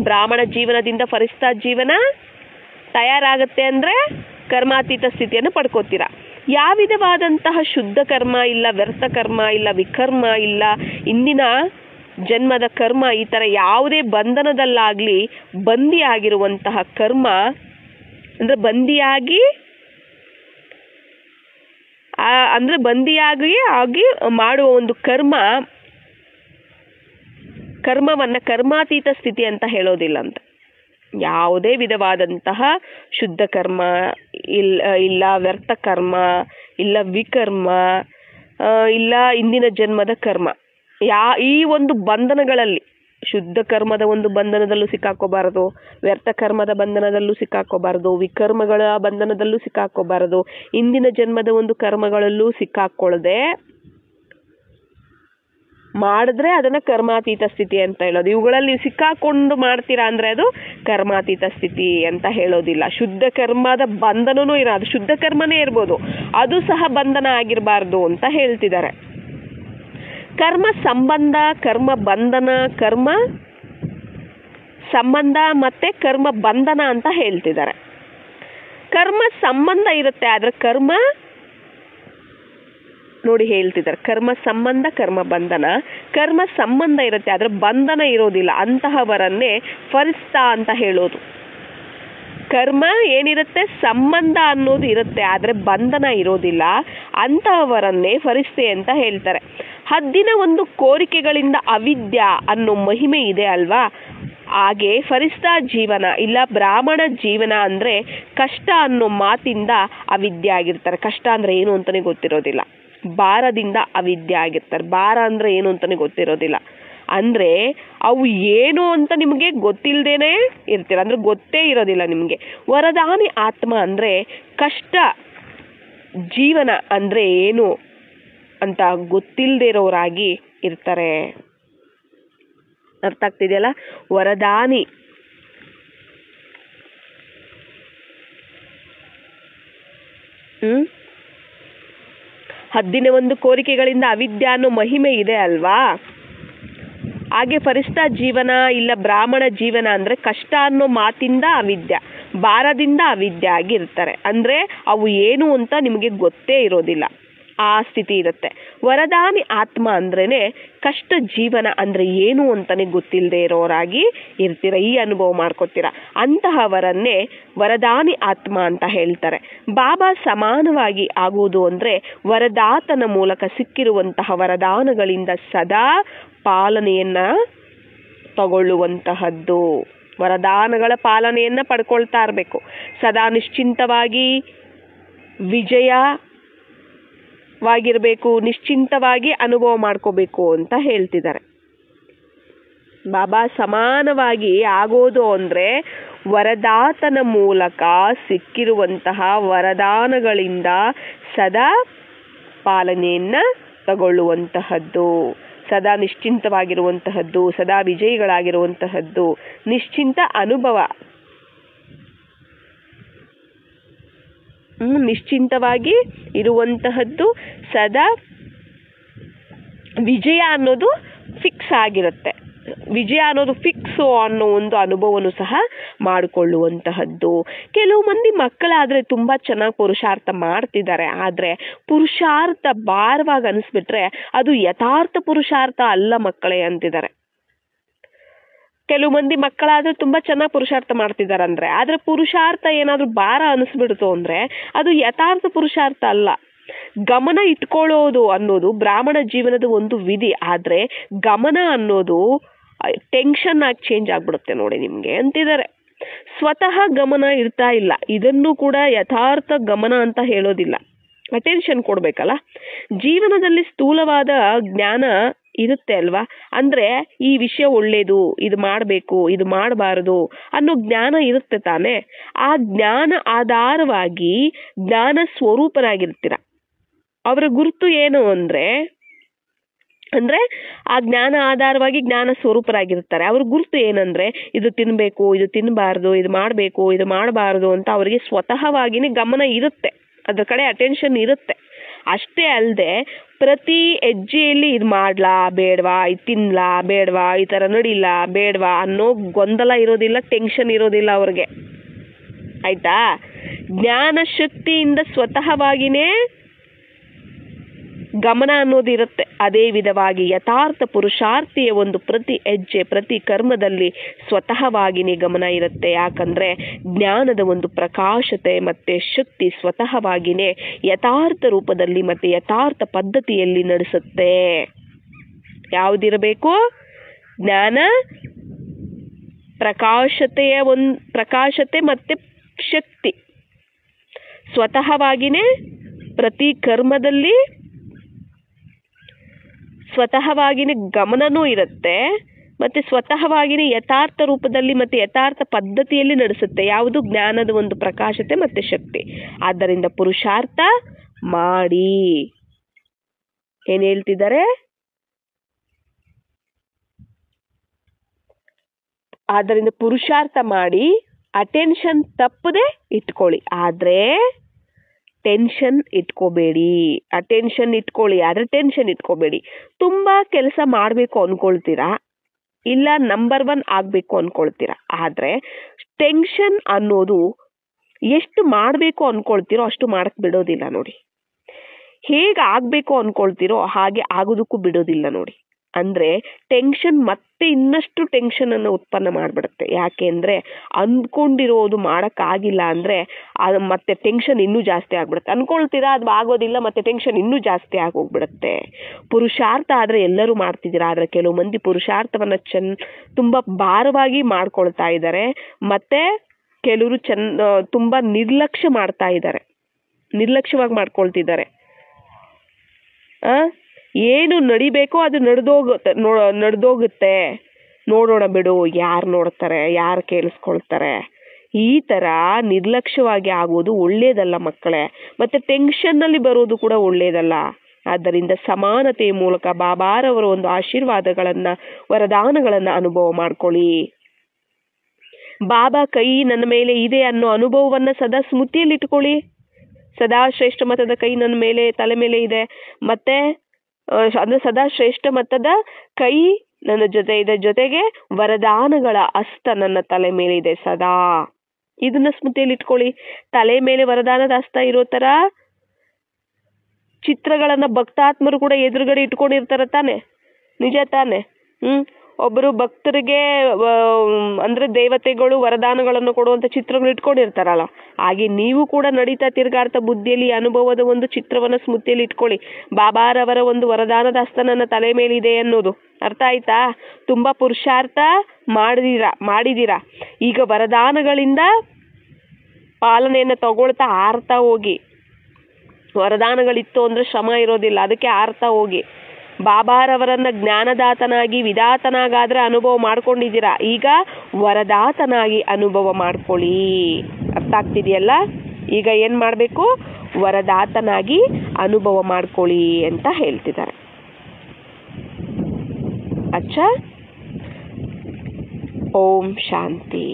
ಬ್ರಾಹ್ಮಣ ಜೀವನದಿಂದ ಫರಿಸ್ತಾ ಜೀವನ ತಯಾರಾಗತ್ತೆ ಅಂದ್ರೆ ಕರ್ಮಾತೀತ ಸ್ಥಿತಿಯನ್ನು ಪಡ್ಕೋತೀರ. ಯಾವ ವಿಧವಾದಂತಹ ಶುದ್ಧ ಕರ್ಮ ಇಲ್ಲ, ವ್ಯರ್ಥ ಕರ್ಮ ಇಲ್ಲ, ವಿಕರ್ಮ ಇಲ್ಲ, ಇಂದಿನ ಜನ್ಮದ ಕರ್ಮ, ಈ ತರ ಯಾವುದೇ ಬಂಧನದಲ್ಲಾಗ್ಲಿ ಬಂದಿ ಆಗಿರುವಂತಹ ಕರ್ಮ ಅಂದ್ರೆ ಬಂದಿಯಾಗಿ ಮಾಡುವ ಒಂದು ಕರ್ಮವನ್ನ ಕರ್ಮಾತೀತ ಸ್ಥಿತಿ ಅಂತ ಹೇಳೋದಿಲ್ಲ ಅಂತ. ಯಾವುದೇ ವಿಧವಾದಂತಹ ಶುದ್ಧ ಕರ್ಮ ಇಲ್ಲ ವ್ಯರ್ಥ ಕರ್ಮ, ಇಲ್ಲ ವಿಕರ್ಮ, ಇಲ್ಲ ಇಂದಿನ ಜನ್ಮದ ಕರ್ಮ, ಈ ಒಂದು ಬಂಧನಗಳಲ್ಲಿ ಶುದ್ಧ ಕರ್ಮದ ಒಂದು ಬಂಧನದಲ್ಲೂ ಸಿಕ್ಕಾಕೋಬಾರದು, ವ್ಯರ್ಥ ಕರ್ಮದ ಬಂಧನದಲ್ಲೂ ಸಿಕ್ಕಾಕೋಬಾರದು, ವಿಕರ್ಮಗಳ ಬಂಧನದಲ್ಲೂ ಸಿಕ್ಕಾಕೋಬಾರದು, ಇಂದಿನ ಜನ್ಮದ ಒಂದು ಕರ್ಮಗಳಲ್ಲೂ ಸಿಕ್ಕಾಕೊಳ್ಳದೆ ಮಾಡಿದ್ರೆ ಅದನ್ನ ಕರ್ಮಾತೀತ ಸ್ಥಿತಿ ಅಂತ ಹೇಳೋದು. ಇವುಗಳಲ್ಲಿ ನೀವು ಸಿಕ್ಕಾಕೊಂಡು ಮಾಡ್ತೀರಾ ಅಂದ್ರೆ ಅದು ಕರ್ಮಾತೀತ ಸ್ಥಿತಿ ಅಂತ ಹೇಳೋದಿಲ್ಲ. ಶುದ್ಧ ಕರ್ಮದ ಬಂಧನನೂ ಅದು ಶುದ್ಧ ಕರ್ಮನೇ ಇರ್ಬೋದು, ಅದು ಸಹ ಬಂಧನ ಆಗಿರಬಾರ್ದು ಅಂತ ಹೇಳ್ತಿದ್ದಾರೆ. ಕರ್ಮ ಸಂಬಂಧ, ಕರ್ಮ ಬಂಧನ, ಕರ್ಮ ಸಂಬಂಧ ಮತ್ತೆ ಕರ್ಮ ಬಂಧನ ಅಂತ ಹೇಳ್ತಿದ್ದಾರೆ. ಕರ್ಮ ಸಂಬಂಧ ಇರುತ್ತೆ, ಆದ್ರೆ ಕರ್ಮ ನೋಡಿ ಹೇಳ್ತಿದ್ದಾರೆ, ಕರ್ಮ ಸಂಬಂಧ ಕರ್ಮ ಬಂಧನ, ಕರ್ಮ ಸಂಬಂಧ ಇರುತ್ತೆ ಆದ್ರೆ ಬಂಧನ ಇರೋದಿಲ್ಲ, ಅಂತಹವರನ್ನೇ ಫರಿಸ್ತಾ ಅಂತ ಹೇಳೋದು. ಕರ್ಮ ಏನಿರುತ್ತೆ ಸಂಬಂಧ ಅನ್ನೋದು ಇರುತ್ತೆ ಆದ್ರೆ ಬಂಧನ ಇರೋದಿಲ್ಲ, ಅಂತಹವರನ್ನೇ ಫರಿಸ್ತೆ ಅಂತ ಹೇಳ್ತಾರೆ. ಹದ್ದಿನ ಒಂದು ಕೋರಿಕೆಗಳಿಂದ ಅವಿದ್ಯ ಅನ್ನೋ ಮಹಿಮೆ ಇದೆ ಅಲ್ವಾ, ಹಾಗೆ ಫರಿಸ್ತಾ ಜೀವನ ಇಲ್ಲ ಬ್ರಾಹ್ಮಣ ಜೀವನ ಅಂದ್ರೆ ಕಷ್ಟ ಅನ್ನೋ ಮಾತಿಂದ ಅವಿದ್ಯೆ ಆಗಿರ್ತಾರೆ. ಕಷ್ಟ ಅಂದ್ರೆ ಏನು ಅಂತಾನೆ ಗೊತ್ತಿರೋದಿಲ್ಲ, ಭಾರದಿಂದ ಅವಿದ್ಯೆ ಆಗಿರ್ತಾರೆ. ಭಾರ ಅಂದ್ರೆ ಏನು ಅಂತಾನೆ ಗೊತ್ತಿರೋದಿಲ್ಲ, ಅಂದ್ರೆ ಅವು ಏನು ಅಂತ ನಿಮಗೆ ಗೊತ್ತಿಲ್ದೇನೆ ಇರ್ತೀರ, ಅಂದ್ರೆ ಗೊತ್ತೇ ಇರೋದಿಲ್ಲ ನಿಮಗೆ. ವರದಾನಿ ಆತ್ಮ ಅಂದ್ರೆ ಕಷ್ಟ ಜೀವನ ಅಂದ್ರೆ ಏನು ಅಂತ ಗೊತ್ತಿಲ್ಲದೆ ಇರೋರಾಗಿ ಇರ್ತಾರೆ. ಅರ್ಥ ಆಗ್ತಿದೆಯಲ್ಲ? ವರದಾನಿ ಹದ್ದಿನ ಒಂದು ಕೋರಿಕೆಗಳಿಂದ ಅವಿದ್ಯ ಅನ್ನೋ ಮಹಿಮೆ ಇದೆ ಅಲ್ವಾ, ಹಾಗೆ ಫರಿಸ್ತಾ ಜೀವನ ಇಲ್ಲ ಬ್ರಾಹ್ಮಣ ಜೀವನ ಅಂದ್ರೆ ಕಷ್ಟ ಅನ್ನೋ ಮಾತಿಂದ ಅವಿದ್ಯ, ಭಾರದಿಂದ ಅವಿದ್ಯ ಆಗಿರ್ತಾರೆ. ಅಂದ್ರೆ ಅವು ಏನು ಅಂತ ನಿಮಗೆ ಗೊತ್ತೇ ಇರೋದಿಲ್ಲ, ಆ ಸ್ಥಿತಿ ಇರುತ್ತೆ. ವರದಾನಿ ಆತ್ಮ ಅಂದ್ರೇನೆ ಕಷ್ಟ ಜೀವನ ಅಂದ್ರೆ ಏನು ಅಂತಾನೆ ಗೊತ್ತಿಲ್ಲದೆ ಇರೋರಾಗಿ ಇರ್ತೀರ, ಈ ಅನುಭವ ಮಾಡ್ಕೊತೀರ. ಅಂತಹವರನ್ನೇ ವರದಾನಿ ಆತ್ಮ ಅಂತ ಹೇಳ್ತಾರೆ. ಬಾಬಾ ಸಮಾನವಾಗಿ ಆಗುವುದು ಅಂದ್ರೆ ವರದಾತನ ಮೂಲಕ ಸಿಕ್ಕಿರುವಂತಹ ವರದಾನಗಳಿಂದ ಸದಾ ಪಾಲನೆಯನ್ನ ತಗೊಳ್ಳುವಂತಹದ್ದು. ವರದಾನಗಳ ಪಾಲನೆಯನ್ನ ಪಡ್ಕೊಳ್ತಾ ಇರಬೇಕು, ಸದಾ ನಿಶ್ಚಿಂತವಾಗಿ ವಿಜಯವಾಗಿರ್ಬೇಕು, ನಿಶ್ಚಿಂತವಾಗಿ ಅನುಭವ ಮಾಡ್ಕೋಬೇಕು ಅಂತ ಹೇಳ್ತಿದ್ದಾರೆ. ಬಾಬಾ ಸಮಾನವಾಗಿ ಆಗೋದು ಅಂದ್ರೆ ವರದಾತನ ಮೂಲಕ ಸಿಕ್ಕಿರುವಂತಹ ವರದಾನಗಳಿಂದ ಸದಾ ಪಾಲನೆಯನ್ನ ತಗೊಳ್ಳುವಂತಹದ್ದು, ಸದಾ ನಿಶ್ಚಿಂತವಾಗಿರುವಂತಹದ್ದು, ಸದಾ ವಿಜಯಿಗಳಾಗಿರುವಂತಹದ್ದು, ನಿಶ್ಚಿಂತ ಅನುಭವ, ನಿಶ್ಚಿಂತವಾಗಿ ಇರುವಂತಹದ್ದು, ಸದಾ ವಿಜಯ ಅನ್ನೋದು ಫಿಕ್ಸ್ ಆಗಿರುತ್ತೆ. ವಿಜಯ ಅನ್ನೋದು ಫಿಕ್ಸು ಅನ್ನೋ ಒಂದು ಅನುಭವನೂ ಸಹ ಮಾಡಿಕೊಳ್ಳುವಂತಹದ್ದು. ಕೆಲವು ಮಂದಿ ಮಕ್ಕಳಾದ್ರೆ ತುಂಬಾ ಚೆನ್ನಾಗಿ ಪುರುಷಾರ್ಥ ಮಾಡ್ತಿದ್ದಾರೆ, ಆದ್ರೆ ಪುರುಷಾರ್ಥ ಭಾರವಾಗಿ ಅನಿಸ್ಬಿಟ್ರೆ ಅದು ಯಥಾರ್ಥ ಪುರುಷಾರ್ಥ ಅಲ್ಲ ಮಕ್ಕಳೇ ಅಂತಿದ್ದಾರೆ. ಕೆಲವು ಮಂದಿ ಮಕ್ಕಳಾದ್ರೆ ತುಂಬಾ ಚೆನ್ನಾಗಿ ಪುರುಷಾರ್ಥ ಮಾಡ್ತಿದ್ದಾರೆ ಅಂದ್ರೆ, ಆದ್ರೆ ಪುರುಷಾರ್ಥ ಏನಾದ್ರೂ ಭಾರ ಅನಿಸ್ಬಿಡ್ತು ಅಂದ್ರೆ ಅದು ಯಥಾರ್ಥ ಪುರುಷಾರ್ಥ ಅಲ್ಲ. ಗಮನ ಇಟ್ಕೊಳ್ಳೋದು ಅನ್ನೋದು ಬ್ರಾಹ್ಮಣ ಜೀವನದ ಒಂದು ವಿಧಿ, ಆದ್ರೆ ಗಮನ ಅನ್ನೋದು ಟೆನ್ಷನ್ ಆಗಿ ಚೇಂಜ್ ಆಗ್ಬಿಡುತ್ತೆ ನೋಡಿ ನಿಮ್ಗೆ ಅಂತಿದ್ದಾರೆ. ಸ್ವತಃ ಗಮನ ಇರ್ತಾ ಇಲ್ಲ, ಇದನ್ನು ಕೂಡ ಯಥಾರ್ಥ ಗಮನ ಅಂತ ಹೇಳೋದಿಲ್ಲ. ಅಟೆನ್ಷನ್ ಕೊಡ್ಬೇಕಲ್ಲ. ಜೀವನದಲ್ಲಿ ಸ್ಥೂಲವಾದ ಜ್ಞಾನ ಇರುತ್ತೆ ಅಲ್ವಾ, ಅಂದ್ರೆ ಈ ವಿಷಯ ಒಳ್ಳೇದು, ಇದು ಮಾಡಬೇಕು, ಇದು ಮಾಡಬಾರದು ಅನ್ನೋ ಜ್ಞಾನ ಇರುತ್ತೆ ತಾನೆ. ಆ ಜ್ಞಾನ ಆಧಾರವಾಗಿ ಜ್ಞಾನ ಸ್ವರೂಪರಾಗಿರ್ತೀರ. ಅವರ ಗುರುತು ಏನು ಅಂದ್ರೆ ಆ ಜ್ಞಾನ ಆಧಾರವಾಗಿ ಜ್ಞಾನ ಸ್ವರೂಪರಾಗಿರ್ತಾರೆ. ಅವ್ರ ಗುರುತು ಏನಂದ್ರೆ ಇದು ತಿನ್ಬೇಕು, ಇದು ತಿನ್ನಬಾರ್ದು, ಇದು ಮಾಡಬೇಕು, ಇದು ಮಾಡಬಾರದು ಅಂತ ಅವರಿಗೆ ಸ್ವತಃವಾಗಿನೇ ಗಮನ ಇರುತ್ತೆ, ಅದ್ರ ಕಡೆ ಅಟೆನ್ಷನ್ ಇರುತ್ತೆ. ಅಷ್ಟೇ ಅಲ್ಲದೆ ಪ್ರತಿ ಹೆಜ್ಜೆಯಲ್ಲಿ ಇದು ಮಾಡ್ಲಾ ಬೇಡವಾ, ಇದು ತಿನ್ಲಾ ಬೇಡವಾ, ಈ ಥರ ನಡಿಲ್ಲ ಬೇಡವಾ ಅನ್ನೋ ಗೊಂದಲ ಇರೋದಿಲ್ಲ, ಟೆನ್ಷನ್ ಇರೋದಿಲ್ಲ ಅವ್ರಿಗೆ. ಆಯ್ತಾ? ಜ್ಞಾನ ಶಕ್ತಿಯಿಂದ ಸ್ವತಃವಾಗಿನೇ ಗಮನ ಅನ್ನೋದು ಇರುತ್ತೆ. ಅದೇ ವಿಧವಾಗಿ ಯಥಾರ್ಥ ಪುರುಷಾರ್ಥಿಯ ಒಂದು ಪ್ರತಿ ಹೆಜ್ಜೆ ಪ್ರತಿ ಕರ್ಮದಲ್ಲಿ ಸ್ವತಃವಾಗಿನೇ ಗಮನ ಇರುತ್ತೆ. ಯಾಕಂದ್ರೆ ಜ್ಞಾನದ ಒಂದು ಪ್ರಕಾಶತೆ ಮತ್ತೆ ಶಕ್ತಿ ಸ್ವತಃವಾಗಿನೇ ಯಥಾರ್ಥ ರೂಪದಲ್ಲಿ ಮತ್ತೆ ಯಥಾರ್ಥ ಪದ್ಧತಿಯಲ್ಲಿ ನಡೆಸುತ್ತೆ. ಯಾವುದಿರಬೇಕು? ಜ್ಞಾನ ಪ್ರಕಾಶತೆ ಮತ್ತು ಶಕ್ತಿ. ಸ್ವತಃವಾಗಿಯೇ ಪ್ರತಿ ಕರ್ಮದಲ್ಲಿ ಸ್ವತಃವಾಗಿಯೇ ಗಮನನೂ ಇರುತ್ತೆ ಮತ್ತು ಸ್ವತಃವಾಗಿಯೇ ಯಥಾರ್ಥ ರೂಪದಲ್ಲಿ ಮತ್ತು ಯಥಾರ್ಥ ಪದ್ಧತಿಯಲ್ಲಿ ನಡೆಸುತ್ತೆ. ಯಾವುದು? ಜ್ಞಾನದ ಒಂದು ಪ್ರಕಾಶತೆ ಮತ್ತು ಶಕ್ತಿ. ಆದ್ದರಿಂದ ಪುರುಷಾರ್ಥ ಮಾಡಿ. ಏನು ಹೇಳ್ತಿದ್ದಾರೆ? ಆದ್ದರಿಂದ ಪುರುಷಾರ್ಥ ಮಾಡಿ, ಅಟೆನ್ಷನ್ ತಪ್ಪದೆ ಇಟ್ಕೊಳ್ಳಿ. ಆದರೆ ಟೆನ್ಷನ್ ಇಟ್ಕೋಬೇಡಿ. ಅಟೆನ್ಷನ್ ಇಟ್ಕೊಳ್ಳಿ, ಆದರೆ ಟೆನ್ಷನ್ ಇಟ್ಕೋಬೇಡಿ. ತುಂಬ ಕೆಲಸ ಮಾಡಬೇಕು ಅಂದ್ಕೊಳ್ತೀರಾ, ಇಲ್ಲ ನಂಬರ್ 1 ಆಗಬೇಕು ಅಂದ್ಕೊಳ್ತೀರಾ. ಆದರೆ ಟೆನ್ಷನ್ ಅನ್ನೋದು ಎಷ್ಟು ಮಾಡಬೇಕು ಅಂದ್ಕೊಳ್ತೀರೋ ಅಷ್ಟು ಮಾಡಕ್ಕೆ ಬಿಡೋದಿಲ್ಲ ನೋಡಿ. ಹೇಗೆ ಆಗಬೇಕು ಅಂದ್ಕೊಳ್ತೀರೋ ಹಾಗೆ ಆಗೋದಕ್ಕೂ ಬಿಡೋದಿಲ್ಲ ನೋಡಿ. ಅಂದರೆ ಟೆನ್ಷನ್ ಮತ್ತೆ ಇನ್ನಷ್ಟು ಟೆನ್ಷನನ್ನು ಉತ್ಪನ್ನ ಮಾಡಿಬಿಡುತ್ತೆ. ಯಾಕೆ ಅಂದರೆ ಅಂದ್ಕೊಂಡಿರೋದು ಮಾಡೋಕ್ಕಾಗಿಲ್ಲ ಅಂದರೆ ಅದು ಮತ್ತೆ ಟೆನ್ಷನ್ ಇನ್ನೂ ಜಾಸ್ತಿ ಆಗಿಬಿಡುತ್ತೆ. ಅಂದ್ಕೊಳ್ತೀರಾ, ಅದು ಆಗೋದಿಲ್ಲ, ಮತ್ತೆ ಟೆನ್ಷನ್ ಇನ್ನೂ ಜಾಸ್ತಿ ಆಗೋಗ್ಬಿಡುತ್ತೆ. ಪುರುಷಾರ್ಥ ಆದರೆ ಎಲ್ಲರೂ ಮಾಡ್ತಿದ್ದೀರಾ, ಆದರೆ ಕೆಲವು ಮಂದಿ ಪುರುಷಾರ್ಥವನ್ನು ತುಂಬ ಭಾರವಾಗಿ ಮಾಡ್ಕೊಳ್ತಾ ಇದ್ದಾರೆ. ಮತ್ತು ಕೆಲವರು ತುಂಬ ನಿರ್ಲಕ್ಷ್ಯವಾಗಿ ಮಾಡ್ಕೊಳ್ತಿದ್ದಾರೆ. ಏನು ನಡಿಬೇಕೋ ಅದು ನಡೆದೋಗುತ್ತೆ, ನೋಡೋಣ ಬಿಡು, ಯಾರು ನೋಡ್ತಾರೆ, ಯಾರು ಕೇಳಿಸ್ಕೊಳ್ತಾರೆ. ಈ ಥರ ನಿರ್ಲಕ್ಷ್ಯವಾಗಿ ಆಗೋದು ಒಳ್ಳೆಯದಲ್ಲ ಮಕ್ಕಳೇ. ಮತ್ತು ಟೆನ್ಷನ್ನಲ್ಲಿ ಬರೋದು ಕೂಡ ಒಳ್ಳೆಯದಲ್ಲ. ಆದ್ದರಿಂದ ಸಮಾನತೆಯ ಮೂಲಕ ಬಾಬಾರವರ ಒಂದು ಆಶೀರ್ವಾದಗಳನ್ನು, ವರದಾನಗಳನ್ನು ಅನುಭವ ಮಾಡ್ಕೊಳ್ಳಿ. ಬಾಬಾ ಕೈ ನನ್ನ ಮೇಲೆ ಇದೆ ಅನ್ನೋ ಅನುಭವವನ್ನು ಸದಾ ಸ್ಮೃತಿಯಲ್ಲಿ ಇಟ್ಕೊಳ್ಳಿ. ಸದಾ ಶ್ರೇಷ್ಠ ಮತದ ಕೈ ನನ್ನ ಮೇಲೆ, ತಲೆ ಮೇಲೆ ಇದೆ. ಮತ್ತೆ ಅಂದರೆ ಸದಾ ಶ್ರೇಷ್ಠ ಮತದ ಕೈ ನನ್ನ ಜೊತೆ ಇದೆ, ಜೊತೆಗೆ ವರದಾನಗಳ ಹಸ್ತ ನನ್ನ ತಲೆ ಮೇಲೆ ಇದೆ ಸದಾ. ಇದನ್ನ ಸ್ಮೃತಿಯಲ್ಲಿ ಇಟ್ಕೊಳ್ಳಿ. ತಲೆ ಮೇಲೆ ವರದಾನದ ಹಸ್ತ ಇರೋ ಥರ ಚಿತ್ರಗಳನ್ನು ಭಕ್ತಾತ್ಮರು ಕೂಡ ಎದುರುಗಡೆ ಇಟ್ಕೊಂಡಿರ್ತಾರೆ ತಾನೆ, ನಿಜ ತಾನೆ? ಒಬ್ಬರು ಭಕ್ತರಿಗೆ ಅಂದರೆ ದೇವತೆಗಳು ವರದಾನಗಳನ್ನು ಕೊಡುವಂಥ ಚಿತ್ರಗಳು ಇಟ್ಕೊಂಡಿರ್ತಾರಲ್ಲ, ಹಾಗೆ ನೀವು ಕೂಡ ನಡೀತಾ ತಿರುಗಾಡ್ತಾ ಬುದ್ಧಿಯಲ್ಲಿ ಅನುಭವದ ಒಂದು ಚಿತ್ರವನ್ನು ಸ್ಮೃತಿಯಲ್ಲಿ ಇಟ್ಕೊಳ್ಳಿ. ಬಾಬಾರವರ ಒಂದು ವರದಾನದ ಹಸ್ತ ನನ್ನ ತಲೆ ಮೇಲಿದೆ ಅನ್ನೋದು ಅರ್ಥ ಆಯ್ತಾ? ತುಂಬ ಪುರುಷಾರ್ಥ ಮಾಡಿದೀರಾ. ಈಗ ವರದಾನಗಳಿಂದ ಪಾಲನೆಯನ್ನು ತಗೊಳ್ತಾ ಆರ್ತಾ ಹೋಗಿ. ವರದಾನಗಳಿತ್ತು ಅಂದರೆ ಶ್ರಮ ಇರೋದಿಲ್ಲ, ಅದಕ್ಕೆ ಆರ್ತಾ ಹೋಗಿ. ಬಾಬಾರವರನ್ನ ಜ್ಞಾನದಾತನಾಗಿ ವಿಧಾತನಾಗಾದ್ರೆ ಅನುಭವ ಮಾಡ್ಕೊಂಡಿದ್ದೀರಾ, ಈಗ ವರದಾತನಾಗಿ ಅನುಭವ ಮಾಡ್ಕೊಳ್ಳಿ. ಅರ್ಥ ಆಗ್ತಿದೆಯಲ್ಲ? ಈಗ ಏನು ಮಾಡಬೇಕು? ವರದಾತನಾಗಿ ಅನುಭವ ಮಾಡ್ಕೊಳ್ಳಿ ಅಂತ ಹೇಳ್ತಿದ್ದಾರೆ. ಅಚ್ಚಾ, ಓಂ ಶಾಂತಿ.